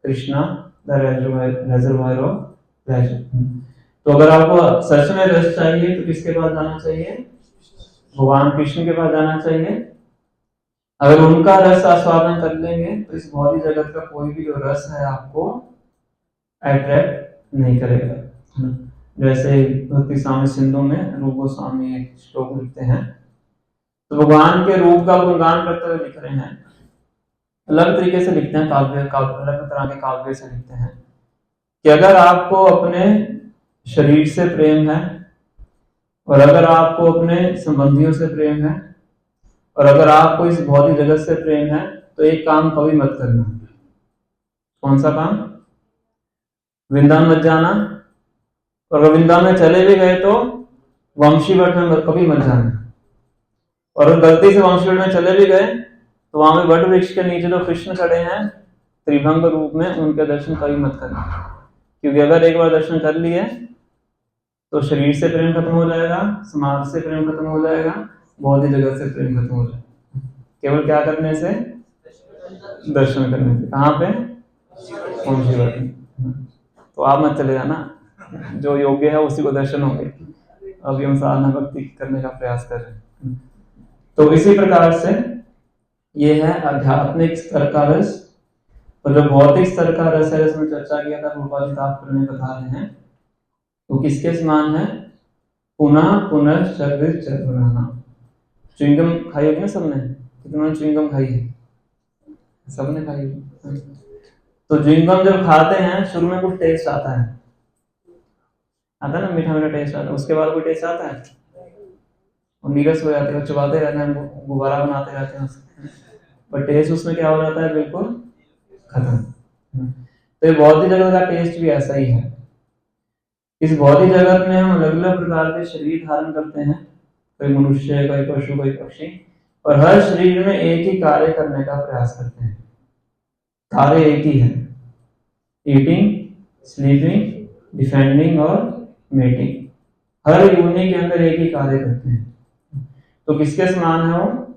Krishna the reservoir of pleasure. तो अगर आपको सच में रस चाहिए तो किसके पास जाना चाहिए? भगवान कृष्ण के पास जाना चाहिए। अगर उनका रस आस्वादन कर लेंगे तो इस भौतिक जगत का कोई भी जो रस है आपको अट्रैक्ट नहीं करेगा। जैसे भक्ति स्वामी सिंधु में रूप गोस्वामी एक श्लोक लिखते हैं, तो भगवान के रूप का गुणगान करते हुए लिख रहे हैं। अलग तरीके से लिखते हैं, अलग तरह के काव्य से लिखते हैं कि अगर आपको अपने शरीर से प्रेम है, और अगर आपको अपने संबंधियों से प्रेम है, और अगर आपको इस भौतिक जगत से प्रेम है, तो एक काम कभी मत करना। कौन सा काम? वृंदावन मत जाना, और अगर वृंदावन में चले भी गए तो वंशीवट में कभी मत जाना। और अगर गलती से वंशीवट में चले भी गए तो वहां पे वट वृक्ष के नीचे जो कृष्ण खड़े हैं त्रिभंग रूप में, उनके दर्शन कभी मत करना। क्योंकि अगर एक बार दर्शन कर लिए तो शरीर से प्रेम खत्म हो जाएगा, समाज से प्रेम खत्म हो जाएगा, भौतिक जगत से प्रेम खत्म हो जाएगा। केवल क्या करने से? दर्शन करने से। कहाँ पे? वंशीवट में। तो आप मत चले जाना, जो योग्य है उसी को दर्शन होंगे। अभी हम साधना भक्ति करने का प्रयास कर रहे हैं। तो इसी प्रकार से ये है आध्यात्मिक स्तर का रस। और जो भौतिक स्तर का रस है, इसमें चर्चा किया था, रूपाली तात्पर्य में बता रहे हैं, वो किसके समान है? पुनः पुनर्चर्वित चर्वनाना। च्युइंगम खाई होगी ना सबने? कितनों च्युइंगम खाई है? सबने खाई होगी। तो च्युइंगम जब खाते हैं शुरू में कुछ टेस्ट आता है ना, मीठा मीठा टेस्ट आता है। उसके बाद कोई टेस्ट आता है और नीरस हो जाते हैं, चबाते रहते हैं, गुब्बारा बनाते रहते हैं, पर टेस्ट उसमें क्या हो जाता है? बिल्कुल खत्म। तो ये भौतिक जगत का टेस्ट भी ऐसा ही है। इस भौतिक जगत में हम अलग अलग प्रकार के शरीर धारण करते हैं, कोई मनुष्य, कोई पशु, कोई पक्षी, और हर शरीर में एक ही कार्य करने का प्रयास करते हैं। कार्य एक ही है, ईटिंग, स्लीपिंग, डिफेंडिंग और मेटिंग। हर योनि के अंदर एक ही कार्य करते हैं। तो किसके समान है वो?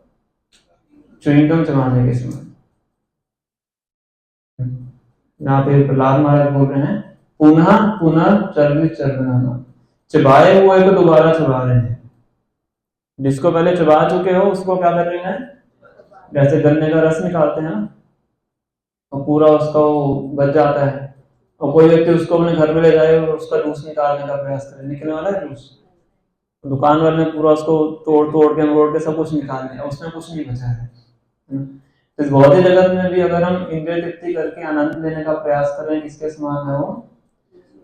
च्युइंगम चबाने के समान। यहाँ पे प्रहलाद महाराज बोल रहे हैं पुनः पुनः चर्वित चर्वनाना। चबाए हुए को दोबारा चबा रहे हैं। जिसको पहले चबा चुके हो उसको क्या कर रहे हैं? जैसे गन्ने का रस निकालते हैं ना, और पूरा उसका वो बच जाता है, और कोई व्यक्ति उसको अपने घर में ले जाए और उसका जूस निकालने का प्रयास करे, निकलने वाला है जूस, दुकान वाले ने पूरा उसको तोड़ तोड़ के मोड़ के सब कुछ निकाल दिया, उसमें कुछ नहीं बचा है। इस भौतिक जगत में भी अगर हम इंद्रिय तृप्ति करके आनंद लेने का प्रयास करें, किसके समान है वो?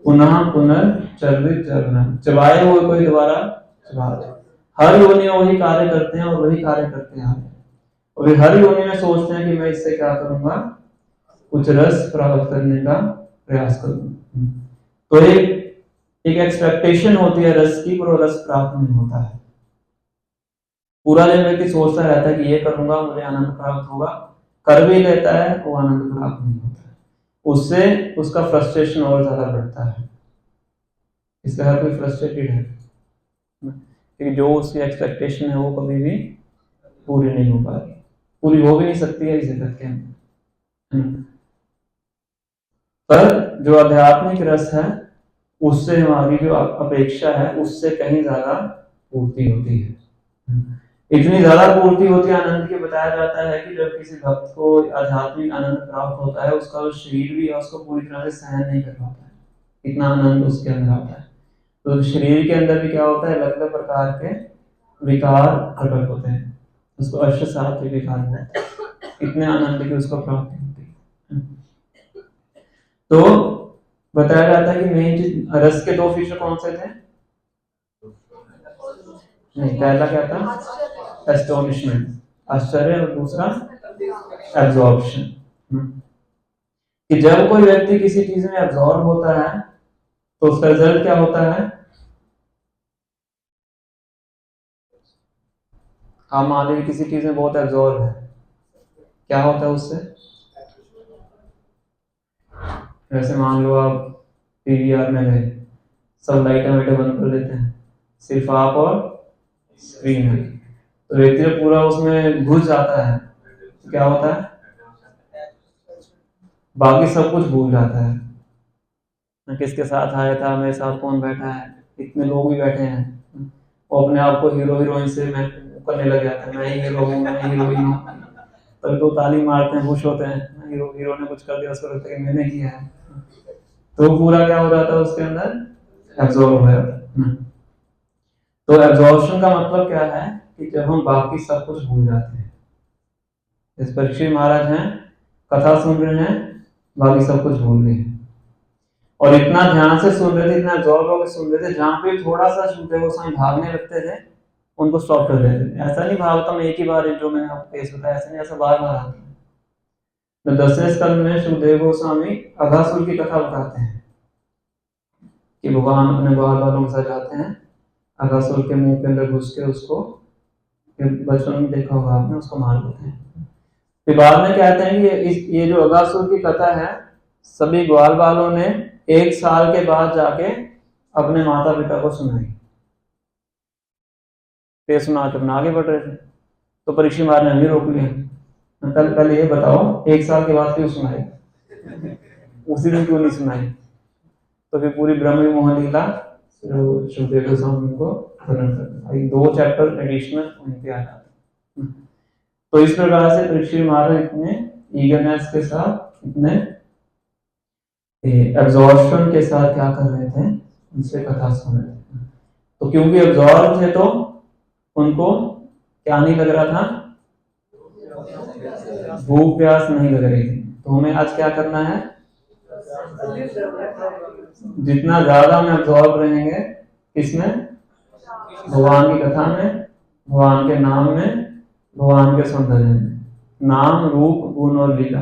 पुनः पुनर्चर्वित चरना, चबाए हुए कोई दोबारा चबा दे। हर योनि में वही कार्य करते हैं और वही कार्य करते हैं और वे हर योनि में सोचते हैं कि मैं इससे क्या करूंगा, कुछ रस प्राप्त करने का प्रयास करूंगा। तो एक एक्सपेक्टेशन होती है रस की, पर वो रस प्राप्त नहीं होता है। पूरा दिन व्यक्ति सोचता रहता है कि ये करूंगा मुझे आनंद प्राप्त होगा, कर भी लेता है, वो आनंद प्राप्त नहीं होता है। उससे उसका फ्रस्ट्रेशन और ज्यादा बढ़ता है। इसलिए हर कोई फ्रस्ट्रेटेड है क्योंकि जो उसकी एक्सपेक्टेशन है वो कभी भी पूरी नहीं हो पा रही, पूरी हो भी नहीं सकती है इस जगत के अंदर। पर जो आध्यात्मिक रस है उससे हमारी जो अपेक्षा है उससे कहीं ज्यादा पूर्ति होती है। इतनी ज्यादा पूर्ति होती है आनंद की, बताया जाता है कि जब किसी भक्त को आध्यात्मिक आनंद प्राप्त होता है, उसका जो शरीर भी है उसको पूरी तरह से सहन नहीं कर पाता है, इतना आनंद उसके अंदर आता है। तो शरीर के अंदर भी क्या होता है, अलग अलग प्रकार के विकार प्रकट होते हैं, उसको अष्ट सात्विक विकार होते हैं। इतने आनंद की उसको प्राप्ति होती है। तो बताया जाता है कि मेन चीज रस के दो फीचर कौन से थे? नहीं, पहला क्या था? एस्टोनिशमेंट, आश्चर्य, और दूसरा एब्जॉर्प्शन। कि जब कोई व्यक्ति किसी चीज में एब्जॉर्ब होता है तो उसका रिजल्ट क्या होता है? आप मान लीजिए किसी चीज में बहुत एब्जॉर्ब है, क्या होता है उससे? जैसे मान लो आप पीवीआर में गए, सब लाइटें वाइटें बंद कर देते हैं, सिर्फ आप और स्क्रीन है, तो व्यक्ति जब पूरा उसमें घुस जाता है तो क्या होता है? बाकी सब कुछ भूल जाता है। मैं किसके साथ आया था, मेरे साथ कौन बैठा है, इतने लोग भी बैठे हैं, वो अपने आप को हीरो हीरोइन से मैं करने लग जाता है, मैं ही हीरो हूँ, मैं हीरोइन हूँ। तो दो ताली मारते हैं, खुश होते हैं, हीरो ने कुछ कर दिया, उसको लगता है कि मैंने किया है। तो पूरा क्या हो जाता है उसके अंदर? एब्जॉर्ब हो जाता है। तो एब्जॉर्प्शन का मतलब क्या है कि जब हम बाकी सब कुछ भूल जाते हैं। इस परीक्षित महाराज हैं, कथा सुन रहे हैं, बाकी सब कुछ भूल गए और इतना ध्यान से सुन रहे थे, इतना एब्जॉर्ब होकर सुन रहे थे, जहां पे थोड़ा सा सुनते वो समय भागने लगते थे, उनको स्टॉप कर देते। ऐसा नहीं भागता मैं एक ही बार, जो मैंने आपको केस बताया, ऐसा नहीं, ऐसा बार बार आता है। तो 10वें स्कंद में सुखदेव गोस्वामी अघासुर की कथा बताते हैं कि भगवान अपने ग्वाल वालों के साथ जाते हैं, अघासुर के मुंह के अंदर घुस के उसको, बचपन में देखा होगा आपने, उसको मार देते हैं। फिर बाद में कहते हैं कि ये जो अघासुर की कथा है सभी ग्वाल वालों ने 1 साल के बाद जाके अपने माता पिता को सुनाई, फिर सुना के अपना आगे बढ़ रहे थे। तो परीक्षित महाराज ने हमें रोक लिया, पहले ये बताओ 1 साल के बाद क्यों सुनाई, उसी दिन क्यों नहीं सुनाई? तो फिर पूरी ब्रह्म मोहन लीला जो सुखदेव गोस्वामी को वर्णन करते हैं, 2 चैप्टर एडिशनल उनके आ जाते हैं। तो इस प्रकार से परीक्षित महाराज इतने ईगरनेस के साथ, इतने एब्जॉर्प्शन के साथ क्या कर रहे थे, उनसे कथा सुन रहे थे। तो क्योंकि एब्जॉर्ब थे तो उनको क्या नहीं लग रहा था, भूख प्यास नहीं लग रही थी। तो हमें आज क्या करना है, जितना ज्यादा हम एब्जॉर्ब रहेंगे किसमें, भगवान की कथा में, भगवान के नाम में, भगवान के सौंदर्य में, नाम रूप गुण और लीला,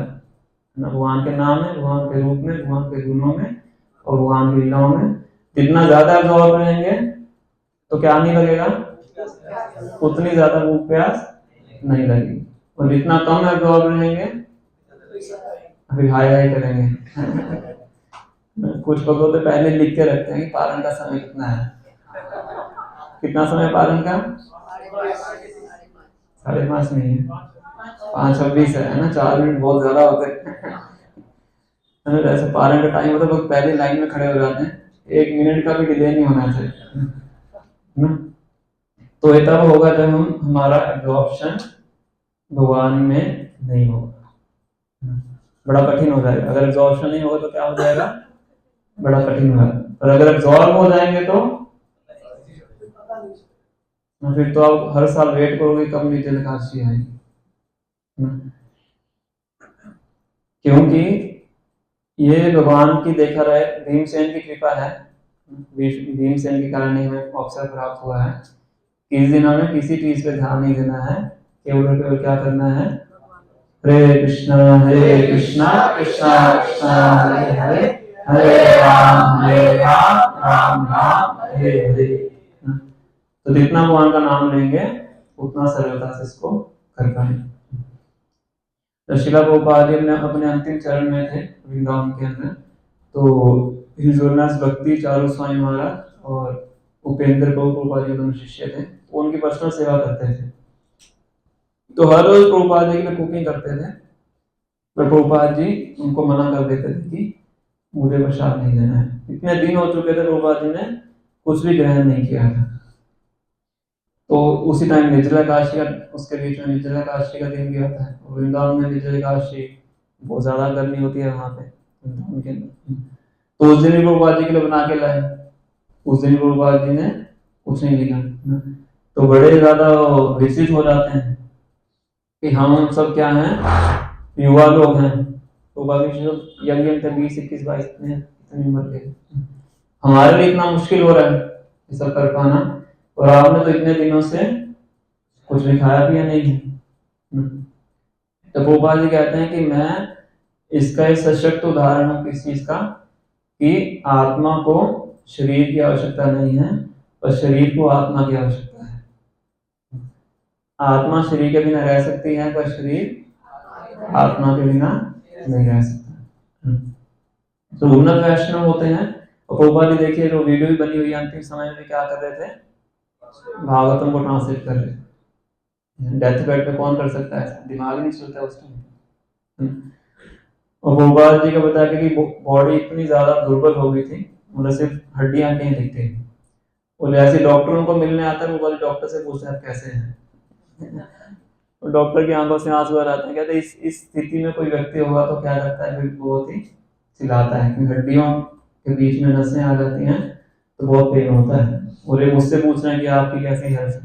भगवान के नाम में, भगवान के रूप में, भगवान के गुणों में और भगवान की लीलाओं में जितना ज्यादा एब्जॉर्ब रहेंगे तो क्या नहीं लगेगा, उतनी ज्यादा भूख प्यास नहीं लगेगी। और जितना कम एब्जॉर्ब रहेंगे अभी हाय हाय करेंगे। कुछ भगवत तो पहले लिख के रखते हैं कि पारण का समय कितना है, कितना समय पारण का, 5:30 नहीं है, 5:26 है ना, 4 मिनट बहुत ज्यादा होते हैं। ऐसे पारण का टाइम होता है लोग पहले लाइन में खड़े हो जाते हैं, 1 मिनट का भी डिले नहीं होना चाहिए ना। तो ये तब होगा जब हमारा एब्जॉर्प्शन भगवान में नहीं होगा, बड़ा कठिन हो जाएगा। अगर एब्जॉर्प्शन नहीं होगा तो क्या हो जाएगा, बड़ा कठिन होगा। और अगर एब्जॉर्ब हो जाएंगे तो फिर तो आप हर साल वेट करोगे कब नीचे एकादशी आएगी, क्योंकि ये भगवान की देखा रहे भीमसेन की कृपा है। भीमसेन के कारण ही हमें अवसर प्राप्त हुआ है। इस दिन हमें किसी चीज पे ध्यान नहीं देना है, केवल और केवल क्या करना है, हरे कृष्णा कृष्णा कृष्णा हरे हरे, हरे राम राम राम हरे हरे। तो जितना भगवान का नाम लेंगे उतना सरलता से इसको कर पाएंगे। तो शिला प्रभुपाद जी अपने अंतिम चरण में थे वृंदावन के अंदर। तो हिज होलिनेस भक्ति चारू स्वामी महाराज और उपेंद्र प्रभुपाद जी दोनों शिष्य थे, वो उनकी पर्सनल सेवा करते थे। तो हर रोज प्रभुपाद जी के लिए कुकिंग करते थे, पर प्रभुपाद जी उनको मना कर देते थे कि मुझे प्रसाद नहीं लेना है। इतने दिन हो चुके थे प्रभुपाद जी ने कुछ भी ग्रहण नहीं किया था। तो उसी टाइम निर्जला एकादशी का, उसके बीच में निर्जला एकादशी का दिन भी आता है। वृंदावन में निर्जला एकादशी बहुत ज्यादा गर्मी होती है वहां पे वृंदावन के अंदर। तो उस दिन भी प्रभुपाद जी के लिए बना के लाए। उस दिन प्रभुपाद जी ने कुछ नहीं लिया। तो बड़े ज्यादा विचलित हो जाते हैं कि हम सब क्या हैं, युवा लोग हैं। तो बाकी जो यंग थे 20, 21, 22 इतनी उम्र के, हमारे लिए इतना मुश्किल हो रहा है ये सब कर पाना, और आपने तो इतने दिनों से कुछ भी खाया पिया नहीं है। तो गोपाल जी कहते हैं कि मैं इसका एक सशक्त उदाहरण हूं किस चीज का, कि आत्मा को शरीर की आवश्यकता नहीं है और शरीर को आत्मा की आवश्यकता है। आत्मा शरीर के बिना रह सकती है पर शरीर आत्मा के बिना नहीं रह सकता। तो उन्नत वैष्णव होते हैं। और गोपाल जी देखिए जो वीडियो भी बनी हुई है अंतिम समय में क्या कर रहे थे, भागवतम को ट्रांसलेट कर रहे थे। डेथ बेड पे कौन कर सकता है, दिमाग नहीं चलता उस टाइम। और गोपाल जी का बताया कि बॉडी इतनी ज्यादा दुर्बल हो गई थी, मतलब सिर्फ हड्डियां नहीं दिखती। और जैसे डॉक्टरों को मिलने आता है वो डॉक्टर से पूछते हैं आप कैसे हैं। और डॉक्टर की आंखों से आंसू आ जाते हैं। कहते इस स्थिति में कोई व्यक्ति होगा तो क्या करता है, फिर बहुत ही चिल्लाता है, क्योंकि हड्डियों के बीच में नसें आ जाती हैं तो बहुत पेन होता है। और ये मुझसे पूछ रहे हैं कि आपकी कैसी हेल्थ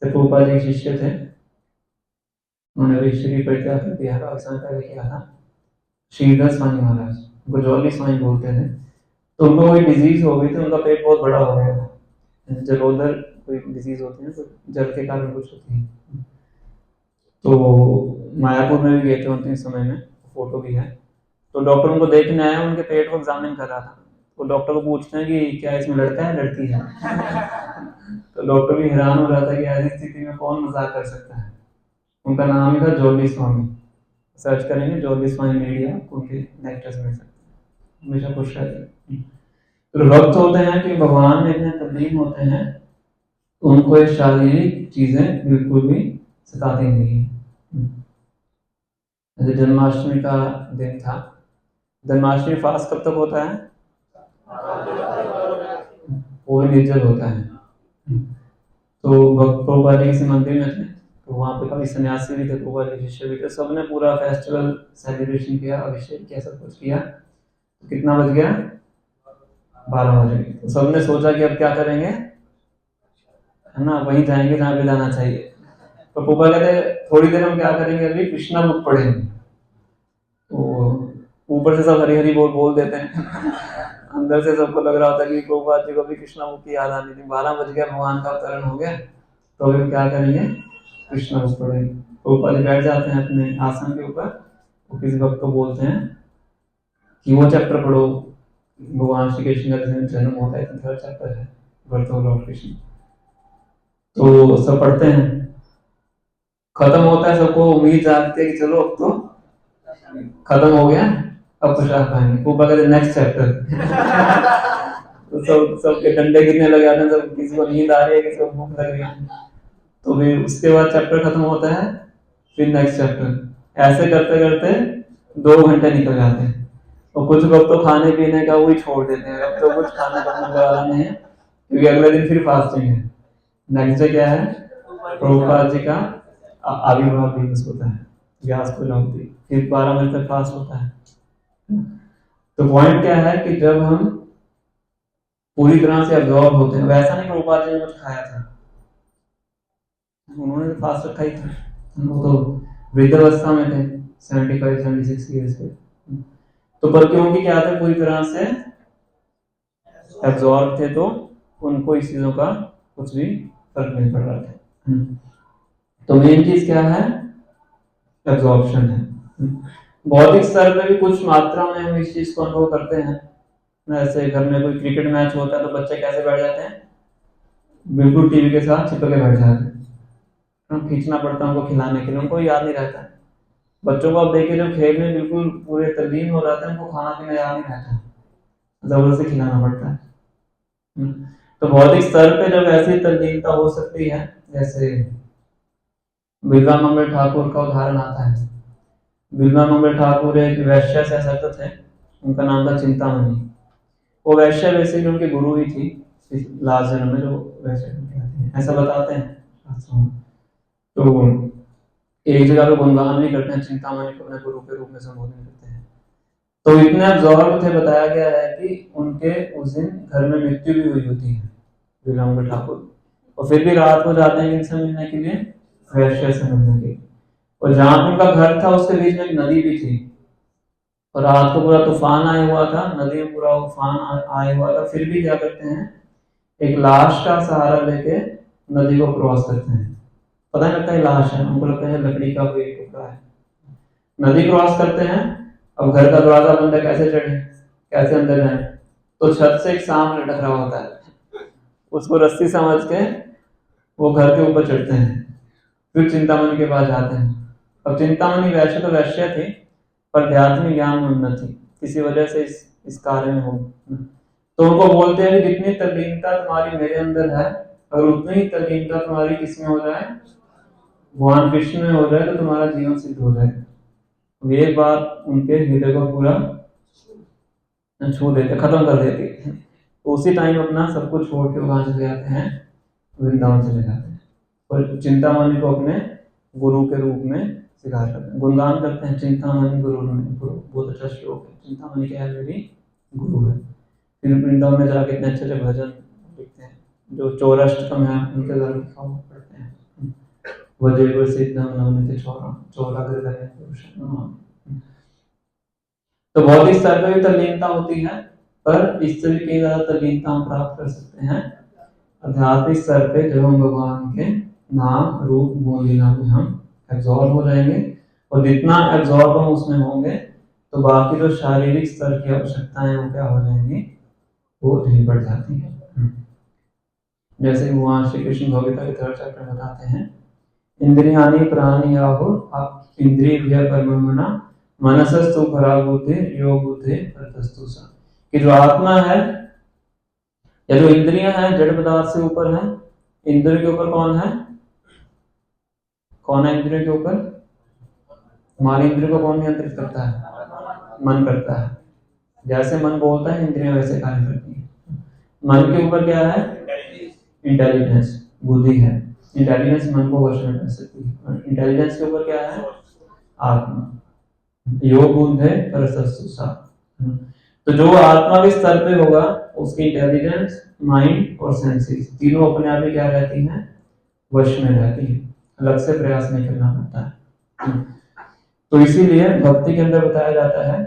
है। गोपाल जी शिष्य थे, उन्होंने भी श्री परित्याग कर दिया था, अवसान पहले किया था। श्रीधर स्वामी महाराज, उनको जॉली स्वामी बोलते थे। तो उनको कोई डिजीज हो गई थी, उनका पेट बहुत बड़ा हो गया था। जलोदर कोई डिजीज होती है तो जल के कारण कुछ होती है। तो मायापुर में भी गए थे अंतिम समय में, फोटो भी है। तो डॉक्टर उनको देखने आया, उनके पेट को एग्जामिन कर रहा था। तो डॉक्टर को पूछते हैं कि क्या इसमें लड़का है लड़की है। तो डॉक्टर भी हैरान हो रहा था कि ऐसी स्थिति में कौन मजाक कर सकता है। उनका नाम ही था जॉली स्वामी। सर्च करेंगे जॉली स्वामी मीडिया, उनके नेक्स्ट मिल सकते हैं। हमेशा खुश रहते हैं। तो भक्त होते हैं कि भगवान में इतने तल्लीन होते हैं, उनको ये शारीरिक चीजें बिल्कुल भी सताती नहीं है। जैसे जन्माष्टमी का दिन था, जन्माष्टमी फास्ट कब तक होता है, वो निर्जल होता है। तो भक्त प्रभुपाद जी किसी मंदिर में थे, तो वहाँ पे काफी सन्यासी भी थे, प्रभुपाद जी शिष्य भी थे। सबने पूरा फेस्टिवल सेलिब्रेशन किया, अभिषेक किया, सब कुछ किया। तो कितना बज गया, 12 बजे। तो सबने सोचा कि अब क्या करेंगे, है ना, वहीं जाएंगे जहाँ पे जाना चाहिए। तो प्रभुपाद कहते थोड़ी देर हम क्या करेंगे, अभी कृष्णा बुक पढ़ेंगे। तो ऊपर से सब हरी हरी बोल देते हैं। अंदर से सबको लग रहा होता है कि प्रभुपाद जी को भी कृष्णा मुख की याद आनी थी। 12 बज गया, भगवान का अवतरण हो गया, तो अभी क्या करेंगे, कृष्णा मुख पढ़ेंगे। प्रभुपाद जी बैठ जाते हैं अपने आसन के ऊपर, तो किसी वक्त को बोलते हैं कि वो चैप्टर पढ़ो, भगवान श्री कृष्ण का जन्म होता है, थर्ड चैप्टर है, बर्थ ऑफ लॉर्ड कृष्ण। तो सब पढ़ते हैं, खत्म होता है, सबको उम्मीद जागती है कि चलो अब तो खत्म हो गया, अब प्रसाद पाएंगे। वो कहते नेक्स्ट चैप्टर। तो सबके डंडे गिरने लग जाते हैं, सब किसी को नींद आ रही है, किसी को भूख लग रही है। तो फिर उसके बाद चैप्टर खत्म होता है, फिर नेक्स्ट चैप्टर। ऐसे करते करते 2 घंटे निकल जाते हैं। और कुछ लोग तो खाने पीने का वही छोड़ देते हैं, अब तो कुछ खाने पीने वाला नहीं है, क्योंकि अगले दिन फिर फास्टिंग है। नेक्स्ट डे क्या है, प्रभुपाद जी का आविर्भाव दिवस होता है, व्यास पूर्णाहुति, फिर 12 बजे तक फास्ट होता है। तो पॉइंट क्या है कि जब हम पूरी तरह से अब्जॉर्ब होते हैं, वैसा नहीं प्रभुपाद जी ने कुछ खाया था, उन्होंने तो फास्ट रखा ही था। वो तो वृद्धावस्था में थे, 75-76 ईयर्स के। तो पर क्योंकि क्या थे, पूरी तरह से एब्जॉर्ब थे, तो उनको इस चीजों का कुछ भी फर्क नहीं पड़ रहा था। तो मेन चीज क्या है, एब्जॉर्प्शन है। भौतिक स्तर पे भी कुछ मात्रा में हम इस चीज को अनुभव करते हैं। ऐसे घर में कोई क्रिकेट मैच होता है तो बच्चे कैसे बैठ जाते हैं, बिल्कुल टीवी के साथ चिपक के बैठ जाते हैं, खींचना पड़ता है उनको खिलाने के लिए, उनको याद नहीं रहता है। बच्चों को आप देखिए जब खेल में बिल्कुल पूरे तल्लीन हो जाते हैं, उनको खाना पीना याद नहीं रहता, जबरदस्ती खिलाना पड़ता है। तो भौतिक स्तर पे जब ऐसी तल्लीनता हो सकती है, जैसे बिल्वा मंगल ठाकुर का उदाहरण आता है। बिल्वा मंगल ठाकुर एक वैश्य से संत थे, उनका नाम था चिंतामणि। वो वैश्य बेसिकली उनके गुरु ही थी लास्ट जन्म में, जो वैश्य कहते हैं, ऐसा बताते हैं। तो एक जगह पे गुणगान भी करते हैं, चिंतामणि को अपने गुरु के रूप में संबोधन करते हैं। तो इतने अब्जॉर्ब थे, बताया गया है कि उनके उस दिन घर में मृत्यु भी हुई होती है बिल्वा मंगल ठाकुर, और फिर भी रात को जाते हैं इनसे मिलने के लिए, वैश्य से मिलने के लिए। और जहां पे उनका घर था उसके बीच में एक नदी भी थी, और रात को पूरा तूफान आया हुआ था, नदी में पूरा तूफान आया हुआ था, फिर भी क्या करते हैं, एक लाश का सहारा लेके नदी को क्रॉस करते हैं। पता नहीं लगता है लाश है, उनको लगता है लकड़ी का कोई टुकड़ा है। नदी क्रॉस करते हैं, अब घर का दरवाजा बंद है, कैसे चढ़े, कैसे अंदर जाए, तो छत से एक सांप लटक रहा होता है, उसको रस्सी समझ के वो घर के ऊपर चढ़ते हैं, फिर चिंतामणि के पास जाते हैं। अब चिंतामणि वैसे तो वैश्य थी, पर अध्यात्मिक ज्ञान में उन्नत थी, किसी वजह से इस कार्य में हो, तो उनको बोलते हैं कि जितनी तल्लीनता तुम्हारी मेरे अंदर है, अगर उतनी ही तल्लीनता तुम्हारी किसमें हो जाए, भगवान कृष्ण में हो जाए, तो तुम्हारा जीवन सिद्ध हो जाएगा। ये बात उनके हृदय को पूरा छू देते, खत्म कर देती। तो उसी टाइम अपना सब कुछ छोड़ के वहां चले जाते हैं, वृंदावन चले जाते हैं, और चिंतामणि को अपने गुरु के रूप में स्वीकार करते हैं, गुणगान करते हैं, चिंतामणि गुरु में। बहुत अच्छा श्लोक है, चिंतामणि क्या है, मेरी गुरु है। फिर वृंदावन में जाके इतने अच्छे अच्छे भजन लिखते हैं, जो चौराष्टकम है उनके द्वारा लिखा हुआ पढ़ते हैं। वज्र सिद्धम नवनीत चौराग्र गए। तो भौतिक स्तर पर भी तल्लीनता होती है, पर इससे भी कई ज्यादा तल्लीनता हम प्राप्त कर सकते हैं आध्यात्मिक स्तर पे, जब हम भगवान के नाम रूप गुण लीला में हम एब्जॉर्ब हो जाएंगे। और जितना एब्जॉर्ब हम उसमें होंगे, तो बाकी जो शारीरिक स्तर की आवश्यकताएं वो क्या हो जाएंगी, वो नहीं बढ़ जाती है। जैसे वहां श्री कृष्ण भगवता के 3rd चैप्टर में बताते हैं, इंद्रियाणि प्राणी आहुर इंद्रिय कर्मणा मनसस्तु परा बुद्धि योग बुद्धि परतस्तु सा, कि जो आत्मा है या जो इंद्रियां हैं जड़ पदार्थ से ऊपर है। इंद्रियों के ऊपर कौन है, कौन है इंद्रियों के ऊपर, हमारी इंद्रियों को कौन नियंत्रित करता है, मन करता है। जैसे मन बोलता है इंद्रियां वैसे कार्य करती है। मन के ऊपर क्या है, इंटेलिजेंस, बुद्धि है। इंटेलिजेंस मन को वश में कर सकती है। इंटेलिजेंस के ऊपर क्या है, आत्मा। योग बुद्धि परतस्तु सा, तो जो आत्मा के स्तर पे होगा उसकी इंटेलिजेंस, माइंड और सेंसेस तीनों अपने आप ही क्या रहती हैं, वश में रहती है, अलग से प्रयास नहीं करना पड़ता है। तो इसीलिए भक्ति के अंदर बताया जाता है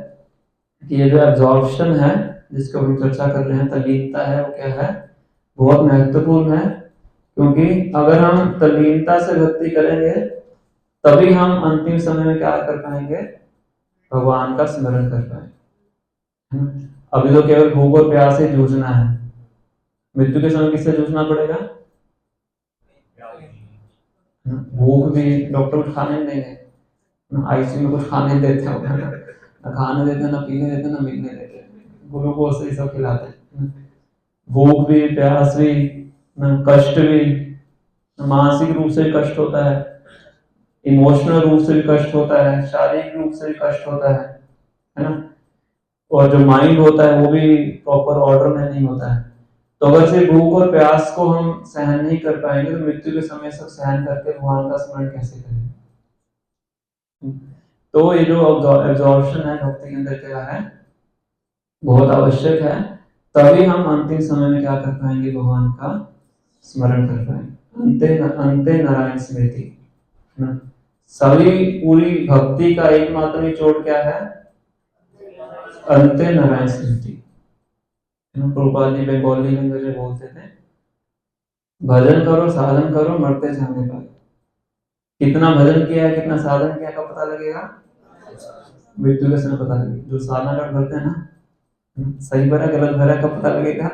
कि ये जो एब्जॉर्प्शन है जिसको हम चर्चा कर रहे हैं, तल्लीनता है, वो क्या है, बहुत महत्वपूर्ण है। क्योंकि अगर हम तल्लीनता से भक्ति करेंगे तभी हम अंतिम समय में क्या कर पाएंगे, भगवान का स्मरण कर पाएंगे। अभी तो केवल भूख और प्यास से जूझना है, मृत्यु के समय किससे जूझना पड़ेगा, भूख भी डॉक्टर कुछ खाने नहीं देंगे, आईसीयू में कुछ खाने नहीं देते हो, ना खाने देते, ना पीने देते, ना मिलने देते, ग्लूकोज से सब खिलाते हैं। भूख भी, प्यास भी, कष्ट भी, मानसिक रूप से भी कष्ट होता है, इमोशनल रूप से भी कष्ट होता है, शारीरिक रूप से भी कष्ट होता है ना। और जो माइंड होता है वो भी प्रॉपर ऑर्डर में नहीं होता है। तो अगर सिर्फ भूख और प्यास को हम सहन नहीं कर पाएंगे, तो मृत्यु के समय सब सहन करके भगवान का स्मरण कैसे करेंगे। तो ये जो एब्जॉर्प्शन है भक्ति के अंदर क्या है, बहुत आवश्यक है, तभी हम अंतिम समय में क्या कर पाएंगे, भगवान का स्मरण कर पाएंगे। अंते नारायण स्मृति, सभी पूरी भक्ति का एकमात्र निचोड़ क्या है, अंते नारायण स्मृति। प्रभुपाद जी बंगाली लैंग्वेज में बोलते थे, भजन करो साधन करो मरते जाने पर। कितना भजन किया है कितना साधन किया का पता लगेगा मृत्यु के समय पता लगेगा। जो साधना कर करते हैं ना, सही भरा गलत भरा का पता लगेगा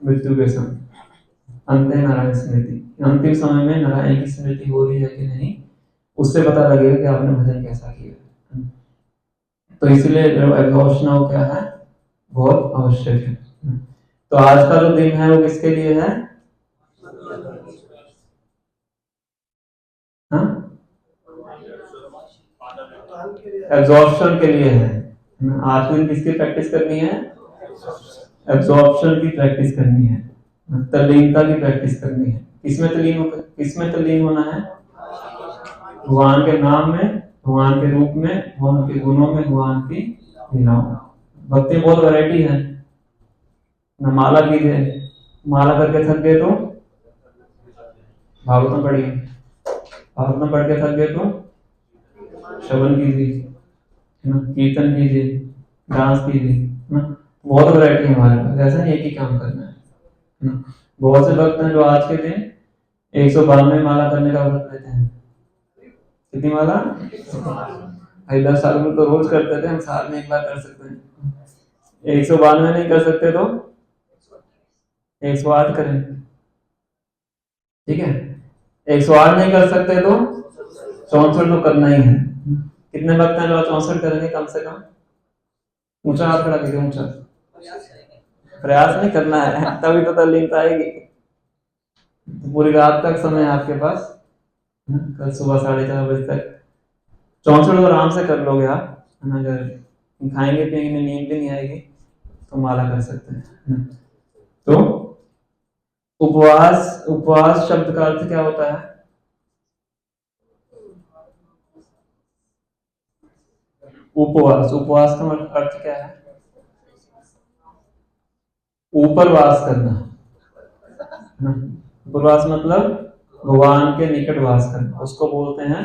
मृत्यु के समय। अंत नारायण स्मृति, अंतिम समय में नारायण की स्मृति हो रही है कि नहीं, उससे पता लगेगा कि आपने भजन कैसा किया। तो इसलिए एग्जॉस्ट नाउ क्या है, बहुत आवश्यक है। तो आज का जो दिन है वो किसके लिए है? एब्जॉर्प्शन के लिए है। आज के दिन किसकी प्रैक्टिस करनी है? एब्जॉर्प्शन की प्रैक्टिस करनी है, तल्लीनता की प्रैक्टिस करनी है। किसमें तल्लीन होना है? भगवान के नाम में, भगवान के रूप में, भगवान के गुणों में, भगवान की लीलाओं में। भक्ति बहुत वैरायटी है ना। माला कीजिए, माला करके थक गए तो भागवतम पढ़िए, भागवतम पढ़ के थक गए तो श्रवण कीजिए, कीर्तन कीजिए, डांस कीजिए। बहुत वैरायटी है हमारे पास, ऐसा नहीं एक ही काम करना है। बहुत से भक्त हैं जो आज के दिन 192 माला करने का व्रत लेते हैं। कितनी माला? 10 साल में तो रोज करते थे, हम साल में एक बार कर सकते हैं। 192 नहीं कर सकते तो 108 करें, ठीक है। 108 नहीं कर सकते तो 64 तो करना ही है। कितने भक्त हैं जो 64 करेंगे? कम से कम ऊंचा हाथ खड़ा कीजिए, ऊंचा। प्रयास नहीं करना है, तभी तो तल्लीनता आएगी। पूरी रात तक समय है आपके पास, कल सुबह 4:30 बजे तक 64 तो आराम से कर लोगे आप। अगर खाएंगे पिएंगे नींद भी नहीं आएगी तो माला कर सकते हैं। तो उपवास, उपवास शब्द का अर्थ क्या होता है? उपवास, उपवास का अर्थ क्या है? ऊपर वास करना। उपवास मतलब भगवान के निकट वास करना, उसको बोलते हैं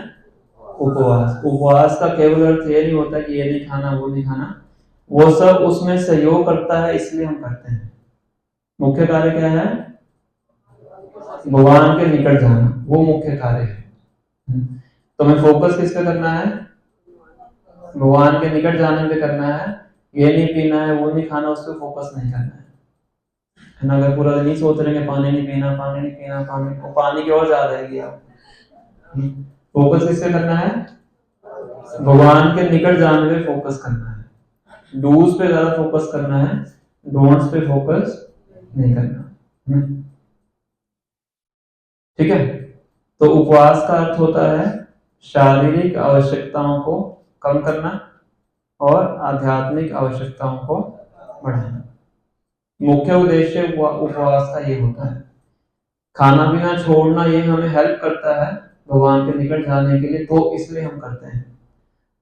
उपवास। उपवास का केवल अर्थ ये नहीं होता कि ये नहीं खाना वो नहीं खाना, वो सब उसमें सहयोग करता है, इसलिए हम करते हैं। मुख्य कार्य क्या है? भगवान के निकट जाना, वो मुख्य कार्य है। तो हमें फोकस किस पे करना है? भगवान के निकट जाने पे करना है। ये नहीं पीना है वो नहीं खाना, उस पर फोकस नहीं करना है ना। अगर पूरा दिन सोच रहे हैं पानी नहीं पीना, पानी नहीं पीना, पानी की ओर जा रहेगी आप। फोकस किससे करना है? भगवान के निकट जाने पे फोकस करना है। डूज पे ज्यादा फोकस करना है, डोंट्स पे फोकस नहीं करना। ठीक है। तो उपवास का अर्थ होता है शारीरिक आवश्यकताओं को कम करना और आध्यात्मिक आवश्यकताओं को बढ़ाना। मुख्य उद्देश्य उपवास का ये होता है। खाना पीना छोड़ना ये हमें हेल्प करता है भगवान के निकट जाने के लिए, तो इसलिए हम करते हैं।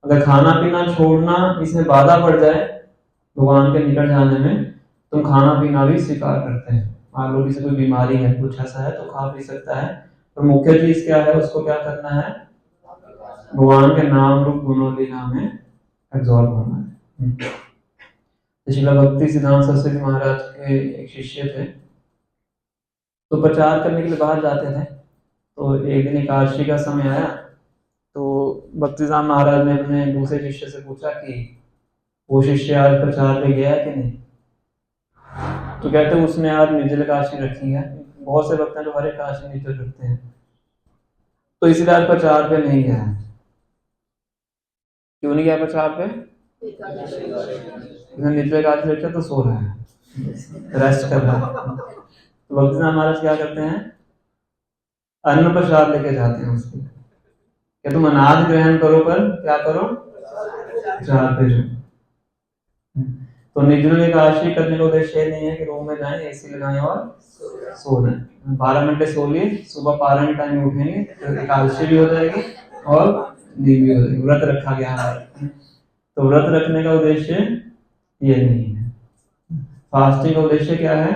अगर खाना पीना छोड़ना इसमें बाधा पड़ जाए भगवान के निकट जाने में, तो खाना पीना भी स्वीकार करते हैं। मान लो किसी कोई बीमारी है, कुछ ऐसा है तो खा पी सकता है, तो मुख्य चीज क्या है? उसको क्या करना है? भगवान के नाम रूप गुणों लीला में एब्जॉर्ब होना है। श्रील भक्ति सिद्धांत सरस्वती महाराज के एक शिष्य थे, तो प्रचार करने के लिए बाहर जाते थे। तो एक दिन एकादशी का समय आया, तो भक्ति सिद्धांत महाराज ने अपने दूसरे शिष्य से पूछा कि वो शिष्य आज प्रचार पे गया कि नहीं। तो कहते उसने आज निर्जल एकादशी रखी है। बहुत से भक्त हैं जो हर एकादशी निर्जल रखते हैं, तो इसलिए आज प्रचार पे नहीं गया। क्यों नहीं गया प्रचार पे? निर्जल एकादशी रखा तो सो रहा है, रेस्ट कर रहा है। तो भक्ति महाराज क्या करते हैं? अन्न प्रसाद लेके जाते हैं उसको, क्या तुम अनाज ग्रहण करो पर क्या करो? प्रचार पे जाओ। तो निर्जल एकादशी करने का उद्देश्य नहीं है कि रूम में जाएं, एसी लगाएं और सो जाएं। 12 घंटे सो लिए, सुबह पारण के टाइम में उठेंगे तो एकादशी भी हो जाएगी और नींद भी हो जाएगी। व्रत रखा गया है, तो व्रत रखने का उद्देश्य ये नहीं है। फास्टिंग का उद्देश्य क्या है?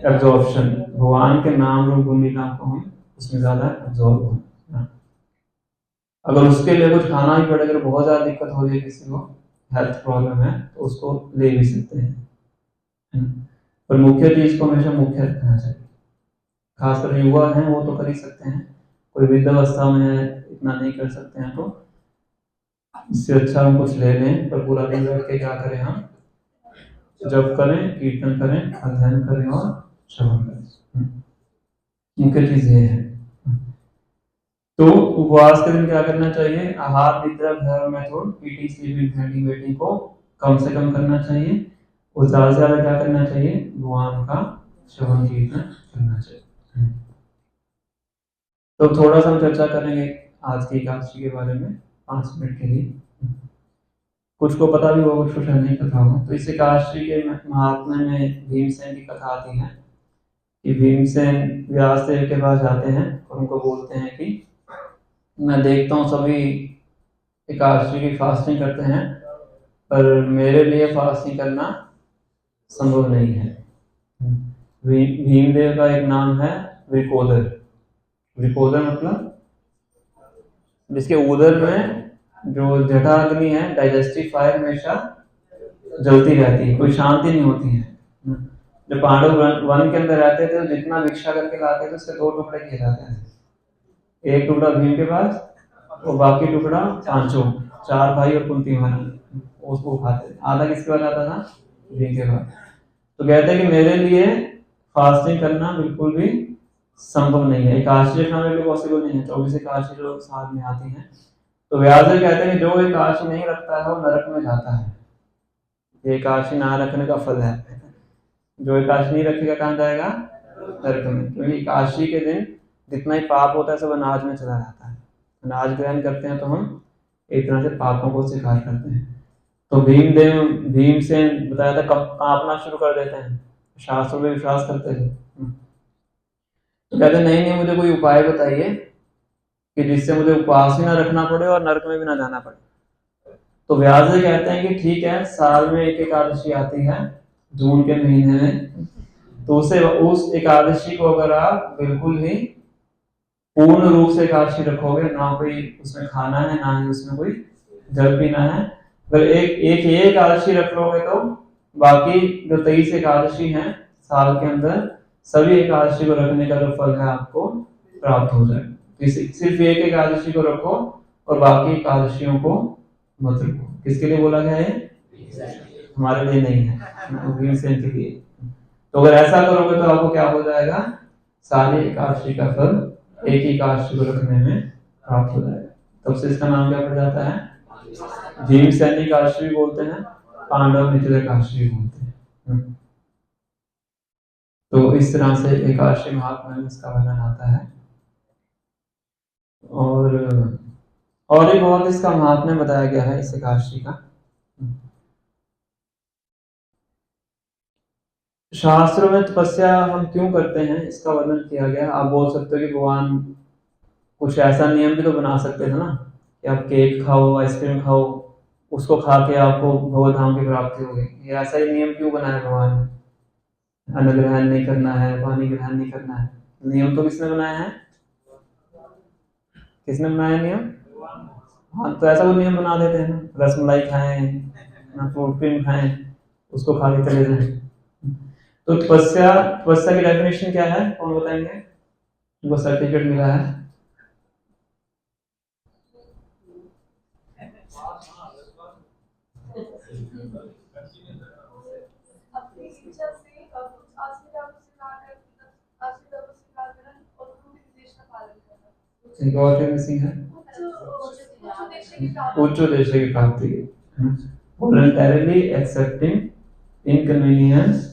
एब्जॉर्प्शन, भगवान के नाम रूप गुण लीला को हम उसमें ज्यादा एब्जॉर्ब हो। अगर उसके लिए कुछ खाना ही पड़ेगा तो बहुत ज्यादा दिक्कत हो जाए किसी को, हेल्थ प्रॉब्लम है तो उसको ले भी सकते हैं, है ना। पर मुख्य चीज को हमेशा मुख्य रखना चाहिए। खासकर युवा हैं वो तो कर ही सकते हैं, कोई वृद्धावस्था में है इतना नहीं कर सकते हैं, तो इससे अच्छा हम कुछ ले लें, पर पूरा दिन बैठ के क्या करें, हम जप करें, कीर्तन करें, अध्ययन करें और श्रवण करें। मुख्य चीज ये है। तो उपवास के दिन क्या करना चाहिए, आहार निद्रा भय मेथड ईटिंग स्लीपिंग फैटिंग वेटिंग को कम से कम करना चाहिए, और ज्यादा से ज्यादा क्या करना चाहिए, भगवान का श्रवण कीर्तन करना चाहिए। तो थोड़ा सा हम चर्चा करेंगे आज की एकादशी के बारे में 5 मिनट के लिए। कुछ को पता भी होगा, कुछ नहीं पता होगा। तो इस एकादशी के महात्म्य में भीमसेन की कथा आती है कि भीमसेन व्यास देव के पास जाते हैं और उनको बोलते हैं कि मैं देखता हूँ सभी एकादशी की फास्टिंग करते हैं, पर मेरे लिए फास्टिंग करना संभव नहीं है। भीमदेव का एक नाम है विकोदर। विकोदर मतलब जिसके उदर में जो जठराग्नि है, डाइजेस्टिव फायर हमेशा जलती रहती है, कोई शांति नहीं होती है। जब पांडव वन के अंदर रहते थे तो जितना भिक्षा करके लाते थे उसके 2 टुकड़े किए जाते थे, एक टुकड़ा भीम के पास और बाकी टुकड़ा पांचों 4 भाई और कुंती महारानी उसको खाते थे। आधा किसके पास आता था, भीम के पास। तो कहते हैं कि मेरे लिए फास्टिंग करना बिल्कुल भी संभव नहीं है, एकादशी रखना मेरे लिए पॉसिबल नहीं है। 24 एकादशी जो साल में आती है, तो व्यास जी कहते हैं कि जो एकादशी नहीं रखता है वो नरक में जाता है। ये एकादशी ना रखने का फल है। जो एकादशी नहीं रखेगा कहाँ जाएगा, नरक में। क्योंकि एकादशी के दिन जितना ही पाप होता है सब अनाज में चला जाता है। अनाज ग्रहण करते हैं तो हम एक तरह से पापों को स्वीकार करते हैं। तो भीमसेन बताया था कब कांपना शुरू कर देते हैं, शास्त्रों में विश्वास करते थे। तो कहते नहीं, मुझे कोई उपाय बताइए कि जिससे मुझे उपवास भी ना रखना पड़े और नरक में भी ना जाना पड़े। तो व्यास जी कहते हैं कि ठीक है, साल में एक एकादशी आती है जून के महीने में, तो उस एकादशी को अगर आप बिल्कुल ही पूर्ण रूप से एकादशी रखोगे, ना कोई उसमें खाना है ना ही उसमें कोई जल पीना है, अगर एक एकादशी रख लोगे तो बाकी जो 23 एकादशी हैं साल के अंदर, सभी एकादशी को रखने का जो फल है आपको प्राप्त हो जाएगा। सिर्फ एक एकादशी को रखो और बाकी एकादशियों को मत रखो। किसके लिए बोला गया है, हमारे लिए नहीं है, भीमसेन के लिए। तो अगर ऐसा करोगे तो आपको क्या हो जाएगा, सारी एकादशी का फल एक ही एकादशी को रखने में प्राप्त हो जाएगा। तब से इसका नाम क्या पड़ जाता है, भीमसेन एकादशी भी बोलते हैं, पांडव मित्र एकादशी भी बोलते हैं। तो इस तरह से एकादशी महात्म्य में इसका वर्णन आता है। और भी बहुत इसका महात्म्य बताया गया है इस एकादशी का। शास्त्रों में तपस्या हम क्यों करते हैं इसका वर्णन किया गया। आप बोल सकते हो कि भगवान कुछ ऐसा नियम भी तो बना सकते थे ना कि आप केक खाओ, आइसक्रीम खाओ, उसको खा के आपको भगवत धाम की प्राप्ति होगी। ये ऐसा ही नियम क्यों बनाया भगवान ने, अन्न ग्रहण नहीं करना है, पानी ग्रहण नहीं करना है। नियम तो किसने बनाया है, किसने बनाया नियम, हाँ। तो ऐसा वो नियम बना देते हैं ना, रसमलाई खाएं ना, फ्रूट क्रीम खाएं, उसको खा के चले जाएं। तो तपस्या की डेफिनेशन क्या है, कौन बताएंगे, उनको सर्टिफिकेट मिला है। एक और मिसिंग है, उच्च उद्देश्य की प्राप्ति, voluntarily accepting inconvenience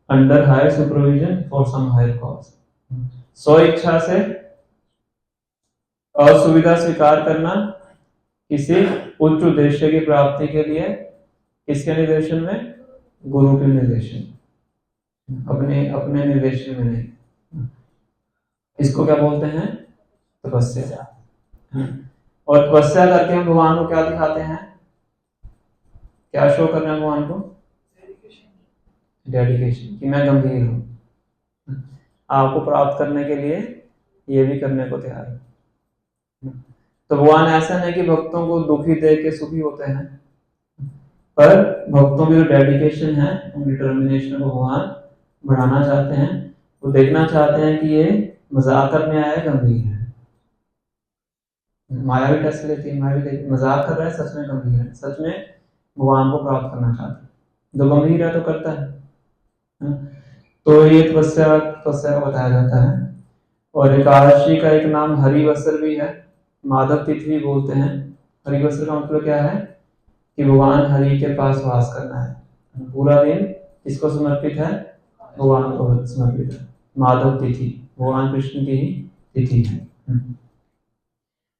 under higher supervision for some higher cause। स्व इच्छा से असुविधा स्वीकार करना किसी उच्च उद्देश्य की प्राप्ति के लिए, किसके निर्देशन में, गुरु के निर्देशन, अपने निर्देशन में नहीं। इसको क्या बोलते हैं, तपस्या। और तपस्या करके हम भगवान को क्या दिखाते हैं, क्या शो करना है भगवान को, डेडिकेशन, कि मैं गंभीर हूं, आपको प्राप्त करने के लिए ये भी करने को तैयार है। तो भगवान ऐसा नहीं कि भक्तों को दुखी देख के सुखी होते हैं, पर भक्तों की जो डेडिकेशन है, उनकी डिटर्मिनेशन को भगवान बढ़ाना चाहते हैं। वो देखना चाहते हैं कि ये मजाक करने आया है, गंभीर है। माया भी टेस्ट लेती है, माया भी मजाक कर रहा है, सच में गंभीर है, सच में भगवान को प्राप्त करना चाहता है। जो गंभीर है तो करता है। तो ये तपस्या तपस्या को बताया जाता है। और एकादशी का एक नाम हरिवस्त्र भी है, माधव तिथि भी बोलते हैं। हरिवस्त्र का मतलब क्या है कि भगवान हरि के पास वास करना है। पूरा दिन किसको समर्पित है? भगवान को समर्पित है। माधव तिथि भगवान कृष्ण की ही तिथि है।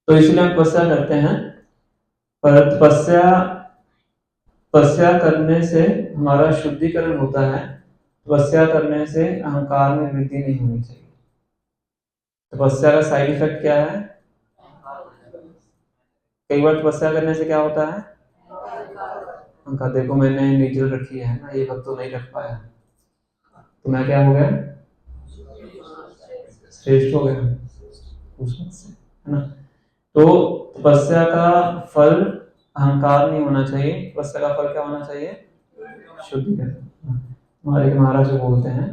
तो इसलिए हम तपस्या करते हैं। पर तपस्या करने से हमारा शुद्धिकरण होता है। तपस्या करने से अहंकार में वृद्धि नहीं होनी चाहिए। तपस्या का साइड इफेक्ट क्या है? कई बार तपस्या करने से क्या होता है? अहंकार। देखो मैंने नीचे रखी है ना, ये वक्त तो नहीं रख पाया, तो मैं क्या हो गया? श्रेष्ठ हो गया उस वक्त से, है ना। तो तपस्या का फल अहंकार नहीं होना चाहिए। तपस्या का फल क्या होना चाहिए? शुद्धिकरण। हमारे महाराज बोलते हैं,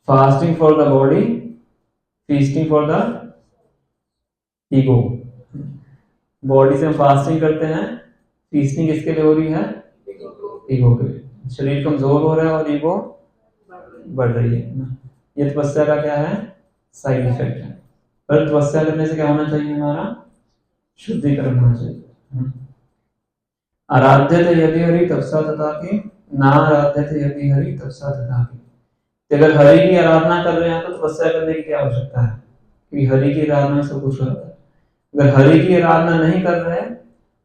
fasting for the body, feasting for the ego. Body से हम फास्टिंग करते हैं, फीस्टिंग किसके लिए हो रही है? ईगो के लिए। शरीर कमजोर हो रहा है और ईगो बढ़ रही है। ये तपस्या का क्या है? साइड इफेक्ट है। पर तपस्या करने से क्या होना चाहिए? हमारा शुद्धिकरण होना चाहिए। आराध्य थे यदि हरि तपसा तथा की, ना आराध्य थे यदि हरि तपसा तथा की। अगर हरि की आराधना कर रहे हैं तो तपस्या करने की क्या आवश्यकता है? क्योंकि हरि की आराधना में सब कुछ होता है। अगर हरि की आराधना नहीं कर रहे हैं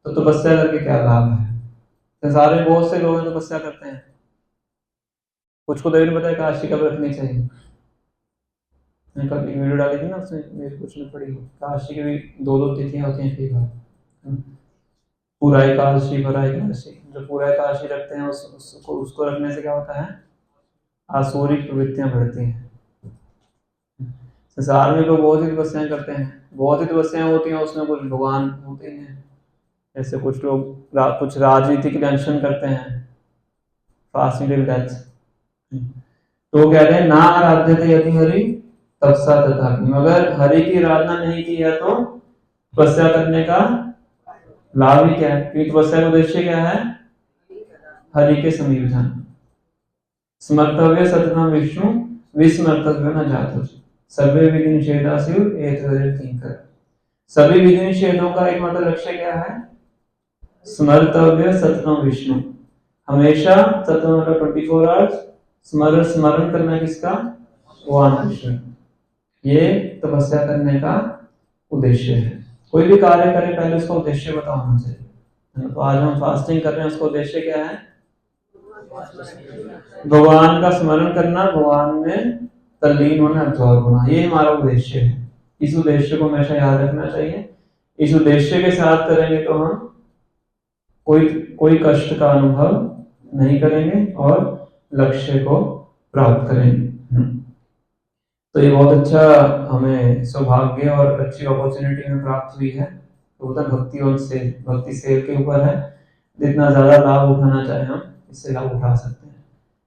तो तपस्या करके क्या लाभ है? संसार में बहुत से लोग तपस्या करते हैं। कुछ को देवी ने बताया काशी कब रखनी चाहिए। मैं कल वीडियो डाली थी ना, उसमें मेरे कुछ ने पढ़ी, काशी की भी 2-2 तिथियां होती हैं कई बार। पूरा एकादशी, भरा एकादशी। जो पूरा एकादशी रखते हैं उसको रखने से क्या होता है? आसुरिक प्रवृत्तियां बढ़ती हैं। संसार में लोग बहुत ही तपस्याएं करते हैं, बहुत ही तपस्याएं होती हैं, उसमें कुछ भगवान होते हैं। जैसे कुछ लोग कुछ राजनीतिक टेंशन करते हैं, फास्टिंग डेथ। तो कह रहे हैं ना आराध्य थे यदि हरि तपसा तथा की। मगर हरि की आराधना नहीं की है तो तपस्या करने का लाभ ही क्या है? क्योंकि तपस्या का उद्देश्य क्या है? हरि के समीप जाना। स्मर्तव्य सततम विष्णु विस्मर्तव्य न जातु सर्वे विधि निषेधासुर एतद् किंकर। सभी विधि निषेधों का एकमात्र लक्ष्य क्या है? स्मर्तव्य सततम विष्णु। हमेशा सततम मतलब 24 आवर्स स्मरण करना किसका? भगवान कृष्ण। ये तपस्या करने का उद्देश्य है। कोई भी कार्य करें पहले उसका उद्देश्य पता होना चाहिए। तो आज हम फास्टिंग कर रहे हैं, उसका उद्देश्य क्या है? भगवान का स्मरण करना, भगवान में तल्लीन होना, अब्सॉर्ब होना, ये हमारा उद्देश्य है। इस उद्देश्य को हमेशा याद रखना चाहिए। इस उद्देश्य के साथ करेंगे तो हम कोई कष्ट का अनुभव नहीं करेंगे और लक्ष्य को प्राप्त करेंगे। तो ये बहुत अच्छा हमें सौभाग्य और अच्छी अपॉर्चुनिटी हमें प्राप्त हुई है। तो भक्ति सेल के ऊपर है। जितना ज्यादा लाभ उठाना चाहे हम इससे लाभ उठा सकते हैं।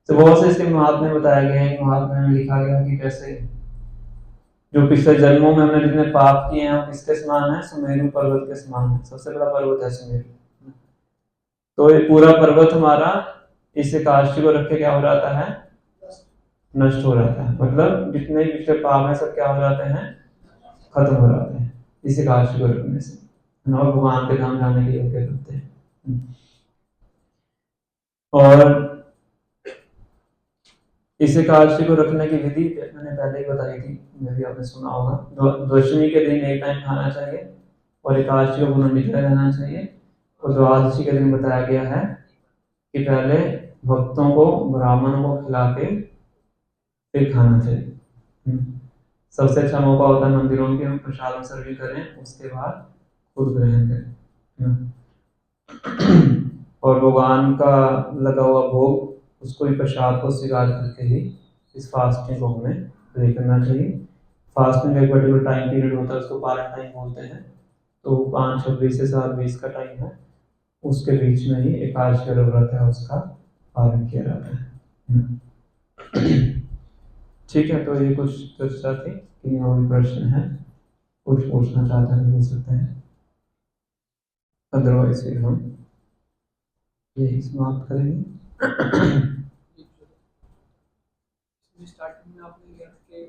तो बहुत से इसके महात्म्य बताए गए हैं। महात्म्य में लिखा गया कि कैसे जो पिछले जन्मों में हमने जितने पाप किए हैं किसके समान है? सुमेरु पर्वत के समान है। सबसे बड़ा पर्वत है सुमेरु। तो ये पूरा पर्वत हमारा इस एकादशी को रख के क्या हो जाता है? नष्ट हो जाता है। मतलब जितने पिछले पाप हैं सब क्या हो जाते हैं? खत्म हो जाते हैं इस एकादशी को रखने से। और भगवान के धाम जाने के योग्य होते हैं। और इस एकादशी को रखने की विधि मैंने पहले ही बताई थी, मैं भी आपने सुना होगा। दशमी के दिन एक टाइम खाना चाहिए और एकादशी को पुनः निकले रहना चाहिए। और द्वादशी के दिन बताया गया है कि पहले भक्तों को, ब्राह्मणों को खिला के फिर खाना चाहिए। सबसे अच्छा मौका होता है मंदिरों में हम प्रसाद सर्विंग करें, उसके बाद खुद ग्रहण करें। और भगवान का लगा हुआ भोग, उसको भी प्रसाद को स्वीकार करके ही इस फास्टिंग को हमें प्रे करना चाहिए। फास्टिंग एक पर्टिकुलर टाइम पीरियड होता है, उसको पारण टाइम बोलते हैं। तो 5:26 से 7:20 का टाइम है, उसके बीच में ही एकादशी का व्रत है उसका पालन किया जाता है। ठीक है, तो ये कुछ चर्चा थी कि और प्रश्न है, कुछ पूछना चाहते हैं पूछ सकते हैं, अदरवाइज फिर हम यही समाप्त करेंगे। स्टार्टिंग में आपने लिया था कि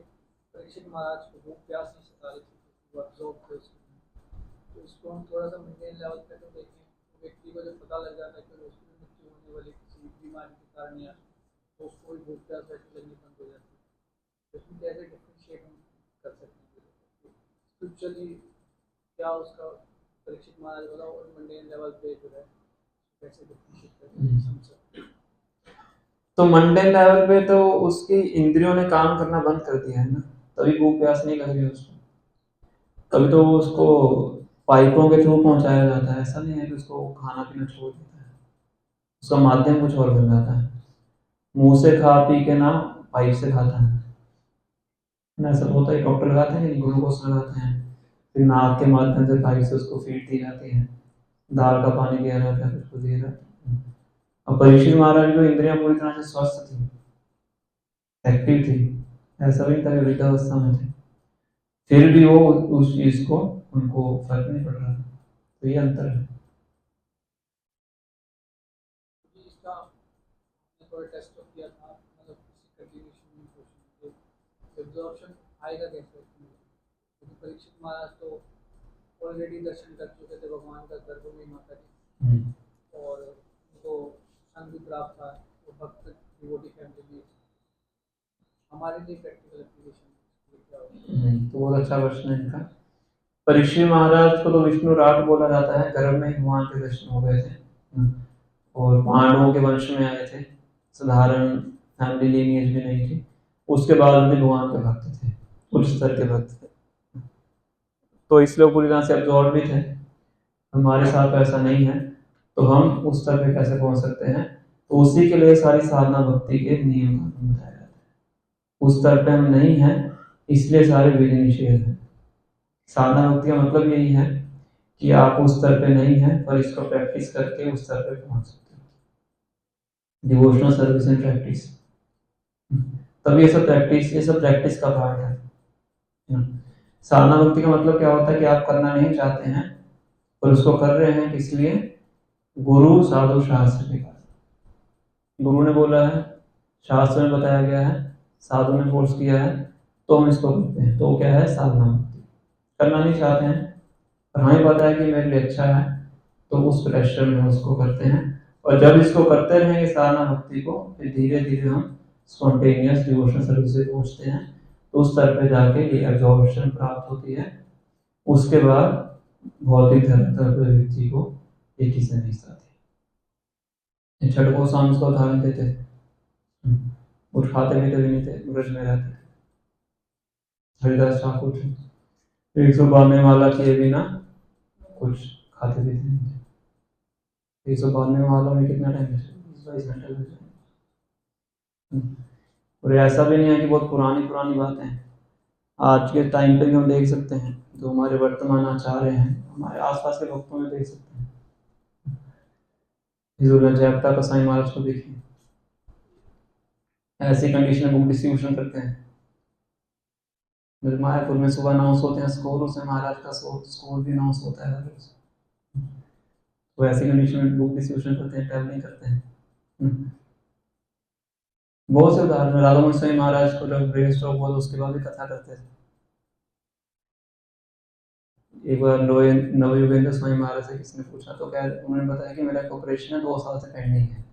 परीक्षित महाराज को भूख प्यास नहीं सता रही थी, वो absorb थे उसमें। तो इसको हम थोड़ा सा मेंटेन लेवल पे तो देखें, व्यक्ति को जब पता लग जाता है कि उसकी मृत्यु होने वाली किसी बीमारी के कारण या तो उसको भी भूख प्यास वैसे लगनी बंद हो जाती है। तो इसमें कैसे डिफ्रेंशिएट हम कर सकते हैं स्पिरिचुअली, क्या उसका परीक्षित महाराज वाला और मेंटेन लेवल पे जो है कैसे डिफ्रेंशिएट करके समझ सकते हैं? तो मंडेन लेवल पे तो उसकी इंद्रियों ने काम करना बंद कर दिया है ना, तभी भूख प्यास नहीं लग रही उसको। तभी तो उसको पाइपों के थ्रू पहुंचाया जाता है, ऐसा नहीं है कि उसको खाना पीना छोड़ देता है, उसका माध्यम कुछ और बन जाता है। मुंह से खा पी के ना पाइप से खाता है ना, ऐसा होता है। डॉक्टर लगाते हैं कि ग्लूकोज लगाते हैं, फिर नाक के माध्यम से पाइप से उसको फीड दी जाती है, दाल का पानी दिया जाता है, उसको दिया जाता है। अब परीक्षित महाराज को इंद्रियां पूरी तरह से स्वस्थ थी, एक्टिव थी, ऐसा भी था कि वृद्धावस्था में थे, फिर भी वो उस चीज को उनको फर्क नहीं पड़ रहा था। तो ये अंतर है। इसका हमने थोड़ा टेस्ट किया था, मतलब किसी कंटिन्यूएशन में क्वेश्चन एब्जॉर्प्शन आएगा कैसे, क्योंकि परीक्षित महाराज तो ऑलरेडी दर्शन कर चुके थे भगवान का गर्भ में माता जी, और उनको संग भी प्राप्त था, वो भक्त डिवोटी फैमिली में। हमारे लिए प्रैक्टिकल एप्लीकेशन क्या होगा? तो बहुत अच्छा प्रश्न है इनका। परीक्षित महाराज को तो विष्णु राट बोला जाता है, गर्भ में भगवान के दर्शन हो गए थे, और पांडवों के वंश में आए थे, साधारण फैमिली लीनिएज भी नहीं थी, उसके बाद भी भगवान के भक्त थे, उच्च स्तर के भक्त थे, तो इसलिए पूरी तरह से अब्जॉर्ब भी थे। हमारे साथ तो ऐसा नहीं है, तो हम उस स्तर पे कैसे पहुंच सकते हैं? तो उसी के लिए सारी साधना भक्ति के नियम कानून बताए जाते हैं। उस स्तर पे हम नहीं है, इसलिए सारे विधि निषेध है। साधना भक्ति का मतलब यही है कि आप उस स्तर पे नहीं है, पर इसको प्रैक्टिस करके उस स्तर पे पहुंच सकते हैं। डिवोशनल सर्विस एंड प्रैक्टिस, तब ये सब प्रैक्टिस का पार्ट है। साधना भक्ति का मतलब क्या होता है कि आप करना नहीं चाहते हैं, पर उसको कर रहे हैं, किस लिए? गुरु साधु शास्त्र के कारण। गुरु ने बोला है, शास्त्र में बताया गया है, साधु ने फोर्स किया है, तो हम इसको करते हैं। तो क्या है? साधना भक्ति। करना नहीं चाहते हैं, पर हमें पता है कि मेरे लिए अच्छा है, तो उस प्रेशर में उसको करते हैं। और जब इसको करते रहेंगे साधना भक्ति को, फिर धीरे धीरे हम स्पॉन्टेनियस डिवोशनल सर्विस से पहुंचते हैं, तो उस स्तर पे जाके ये एब्जॉर्प्शन प्राप्त होती है। उसके बाद भौतिक धर्म व्यक्ति को ये चीजें नहीं आती। छठ को शाम को उदाहरण देते थे, कुछ खाते पीते भी नहीं थे, ब्रज में रहते थे। हरिदास ठाकुर थे, 192 माला किए बिना कुछ खाते पीते नहीं थे। 192 माला में कितना टाइम है? 22 घंटे लग जाए। और ऐसा भी नहीं है कि बहुत पुरानी पुरानी बातें हैं, आज के टाइम पे भी हम देख सकते हैं, जो हमारे वर्तमान आचार्य हैं, हमारे आसपास के भक्तों में देख सकते हैं। जयपता का साईं महाराज को देखिए, ऐसी कंडीशन में बुक डिस्ट्रीब्यूशन करते हैं। मायापुर में सुबह अनाउंस होते हैं स्कूल, उसमें महाराज का स्कूल भी अनाउंस होता है। तो ऐसी कंडीशन में बुक डिस्ट्रीब्यूशन करते हैं, ट्रैवलिंग करते हैं। बहुत से उदाहरण, राधामोहन स्वामी महाराज को जब ब्रेन स्ट्रोक हुआ, उसके बाद भी कथा करते थे। एक बार नवयुगेंद्र स्वामी महाराज से किसी ने पूछा, तो क्या उन्होंने बताया कि मेरा ऑपरेशन है 2 साल से पेंडिंग है।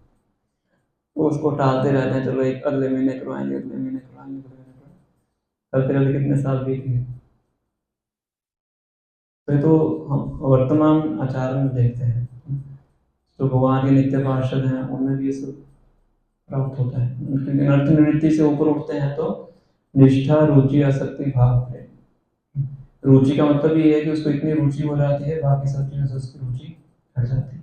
वो उसको टालते रहते हैं, चलो एक अगले महीने करवाएंगे, अगले महीने करवाएंगे, करते रहते कितने साल बीत गए। तो हम वर्तमान आचार में देखते हैं, तो भगवान के नित्य पार्षद हैं, उनमें भी ये सब प्राप्त होता है। क्योंकि अर्थ निवृत्ति से ऊपर उठते हैं तो निष्ठा, रुचि, आसक्ति, भाव है। रुचि का मतलब ये है कि उसको इतनी रुचि हो जाती है, बाकी सब चीजों से उसकी रुचि हट जाती है।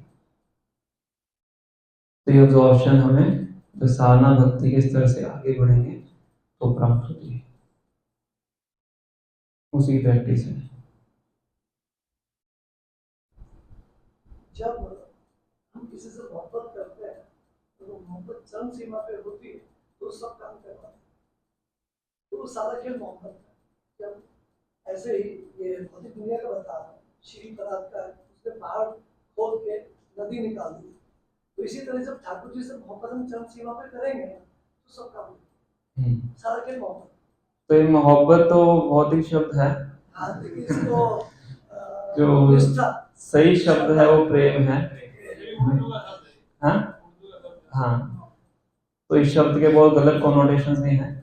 तो ये ऑप्शन हमें जो साधना भक्ति के स्तर से आगे बढ़ेंगे तो प्राप्त होती है, उसी की प्रैक्टिस है। जब हम किसी से मोहब्बत करते हैं तो वो मोहब्बत चरम सीमा पे होती है तो सब काम करवाते हैं। तो वो सारा खेल मोहब्बत है। जब ऐसे ही ये भौतिक दुनिया का बता रहा है, श्री पदार्थ का उसने पहाड़ खोद के नदी निकाल दी। तो इसी तरह जब ठाकुर जी से मोहब्बत हम चरम सीमा पे करेंगे तो सब काम होगा। सारा खेल मोहब्बत। तो ये मोहब्बत तो भौतिक शब्द है। हाँ, लेकिन इसको जो निष्ठा सही शब्द है वो प्रेम है। हाँ हाँ, तो इस शब्द के बहुत गलत कॉनोटेशंस भी हैं।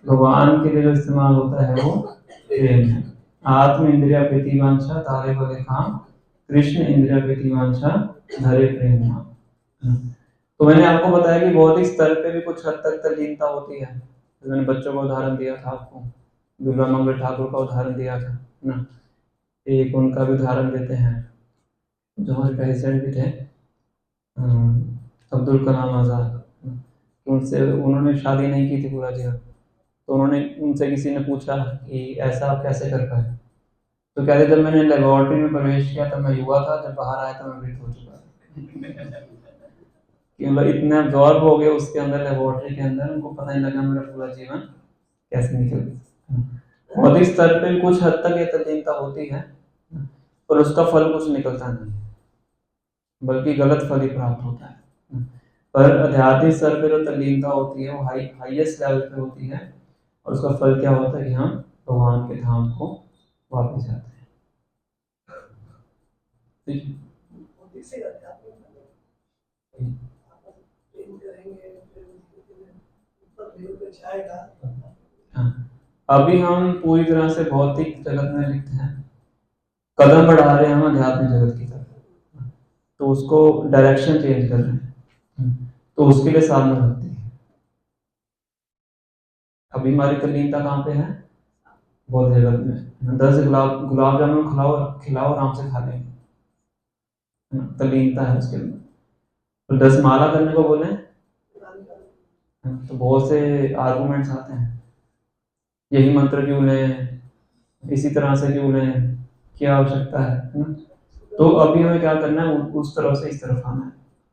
भगवान के लिए जो इस्तेमाल होता है वो प्रेम है। आत्म इंद्रिया प्रीतिवांछा तारे बले काम, कृष्ण इंद्रिया प्रीतिवांछा धरे प्रेम नाम। तो मैंने आपको बताया कि भौतिक स्तर पे भी कुछ हद तक तल्लीनता होती है। तो मैंने बच्चों का उदाहरण दिया था आपको, दुर्गा मंगल ठाकुर का उदाहरण दिया था ना। एक उनका भी उदाहरण देते हैं जो हमारे प्रेसिडेंट भी थे, अब्दुल कलाम आज़ाद। उनसे उन्होंने शादी नहीं की थी पूरा जीवन, तो उन्होंने उनसे किसी ने पूछा कि ऐसा आप कैसे कर पाए। तो कहते जब मैंने लेबोरेटरी में प्रवेश किया तब मैं युवा था, जब बाहर आया तो मैं मृत हो चुका था। कि मतलब इतने अब्जॉर्ब हो गए उसके अंदर, लेबोरेटरी के अंदर, उनको पता नहीं लगा मेरा पूरा जीवन कैसे निकल गया। बौद्धिक स्तर पे कुछ हद तक ये तल्लीनता होती है, पर उसका फल कुछ निकलता नहीं, बल्कि गलत फल ही प्राप्त होता है। पर आध्यात्मिक स्तर पे जो तल्लीनता होती है वो हाईएस्ट लेवल पे होती है, और उसका फल क्या होता है कि हम भगवान के धाम को वापस जाते हैं। ठीक है? हाँ, अभी हम पूरी तरह से भौतिक जगत में लिखते हैं, कदम बढ़ा रहे हैं हम आध्यात्मिक जगत की तरफ, तो उसको डायरेक्शन चेंज कर रहे हैं, तो उसके लिए साधना लगती है। अभी हमारी तल्लीनता कहाँ पे है? बहुत जगत में। 10 गुलाब जामुन खिलाओ आराम से खा लेंगे, तल्लीनता है उसके अंदर। तो 10 माला करने को बोले तो बहुत से आर्गुमेंट्स आते हैं, यही मंत्र क्यों लें, इसी तरह से क्यों लें, क्या आवश्यकता है। तो अभी हमें क्या करना है, उस तरफ से इस तरफ आना है,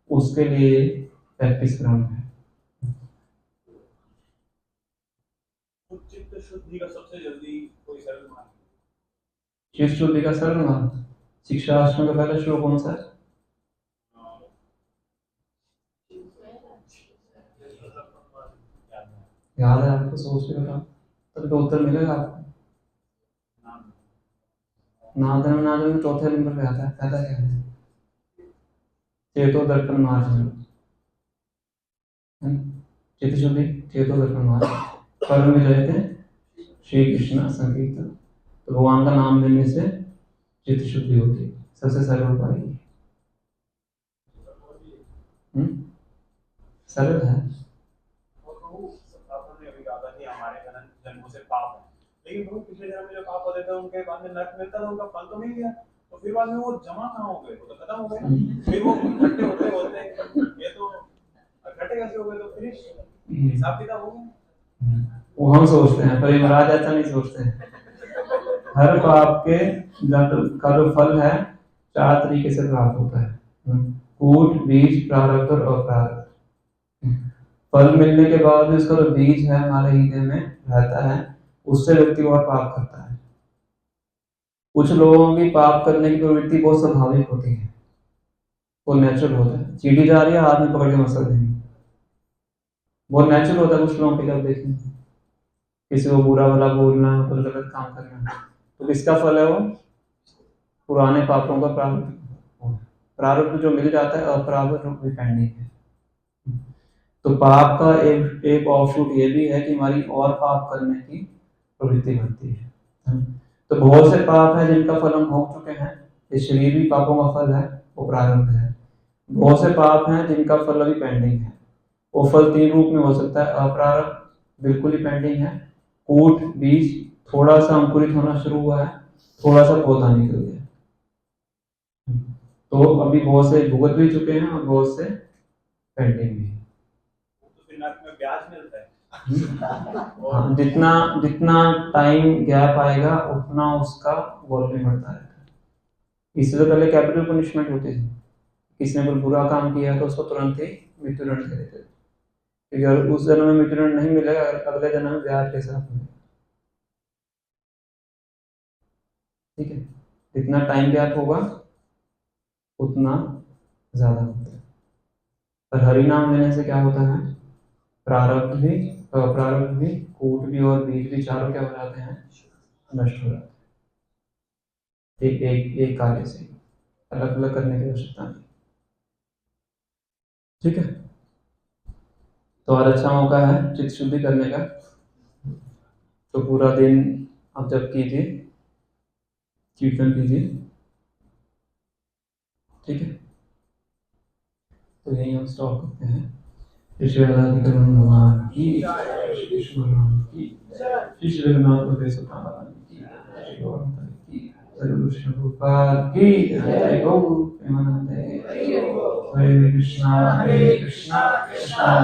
उसके लिए प्रैक्टिस कराना है। चित्त शुद्धि का सबसे जल्दी कोई सरल मार्ग? चित्त शुद्धि का सरल मार्ग शिक्षाशास्त्र का पहला श्लोक कौन सा है? याद है आपको? सोच के बताओ, तब तो उत्तर मिलेगा आपको। नादन नादन में चौथे नंबर पे आता है, पहला क्या है? चेतो दर्पण मार्ग। चित्त शुद्धि चेतो दर्पण मार्ग, कर्म में रहते श्री कृष्ण संकीर्तन। तो भगवान का नाम लेने से चित्त शुद्धि होती है, सबसे सरल उपाय। सरल है। जन्मों से पाप है, लेकिन प्रभु पिछले जन्म में जो पाप होते थे उनके बाद में नरक मिलता था, उनका फल तो मिल गया, तो फिर बाद में वो जमा कहाँ हो गए? वो तो खत्म हो गए, फिर वो इकट्ठे होते होते ये तो इकट्ठे कैसे हो गए? तो फिनिश, हिसाब किताब हो गया। वो हम सोचते हैं, पर महाराज ऐसा नहीं सोचते हैं। हर पाप के का जो फल है 4 तरीके से प्राप्त होता है, कूट, बीज, प्रारब्ध और अप्रारब्ध। फल मिलने के बाद भी उसका जो बीज है हमारे हृदय में रहता है, उससे व्यक्ति और पाप करता है। कुछ लोगों की पाप करने की प्रवृत्ति बहुत स्वाभाविक होती है, वो नेचुरल होता है। चींटी जा रही है, हाथ में पकड़ के मसल देंगे, बहुत नेचुरल होता है कुछ लोगों के लिए। आप देखेंगे किसी को बुरा भला बोलना, कुछ गलत काम करना, तो किसका फल है वो? पुराने पापों का प्रारब्ध। प्रारब्ध जो मिल जाता है, अपरारब्ध भी पेंडिंग है। तो पाप का एक ऑफशूट ये भी है कि हमारी और पाप करने की प्रवृत्ति बनती है। तो बहुत से पाप है जिनका फल हम भोग चुके हैं, ये शरीरी पापों का फल है, वो प्रारब्ध है। बहुत से पाप हैं जिनका फल अभी पेंडिंग है, वो फल 3 रूप में हो सकता है। अपरारब्ध बिल्कुल ही पेंडिंग है, कूट, बीज थोड़ा सा अंकुरित होना शुरू हुआ है, थोड़ा सा पौधा निकल गया। तो अभी बहुत से भुगत भी चुके हैं और बहुत से पेंडिंग भी। तो फिर नरक में ब्याज मिलता है। हाँ, जितना टाइम गैप आएगा उतना उसका वॉल्यूम बढ़ता है। इससे पहले कैपिटल पनिशमेंट होती थी, किसी ने कोई बुरा काम किया तो उसको तुरंत ही मृत्युदंड दे देते थे, क्योंकि अगर उस जन्म में मृत्युदंड नहीं मिलेगा, अगले जन्म में ब्याज के साथ मिलेगा। ठीक है, जितना टाइम गैप होगा उतना ज्यादा होता है। पर हरि नाम लेने से क्या होता है, प्रारब्ध भी, अप्रारब्ध भी, कूट भी और बीज भी चारों क्या हो जाते हैं, नष्ट हो जाते हैं। एक कार्य से, अलग अलग करने की आवश्यकता नहीं। ठीक है, तो और अच्छा मौका है चित्त शुद्धि करने का। तो पूरा दिन आप जब कीजिए, कीर्तन कीजिए। ठीक है, तो यही हम स्टॉप करते हैं। श्री राधिकरण भगवान की, श्री भगवान की, श्री जगन्नाथ बलदेव भगवान की, श्री गौर माता की, हरे कृष्ण गोपाल की, हरे गौ प्रेमानंद, हरे कृष्णा कृष्णा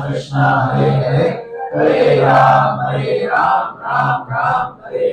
कृष्णा हरे हरे, हरे राम राम राम, हरे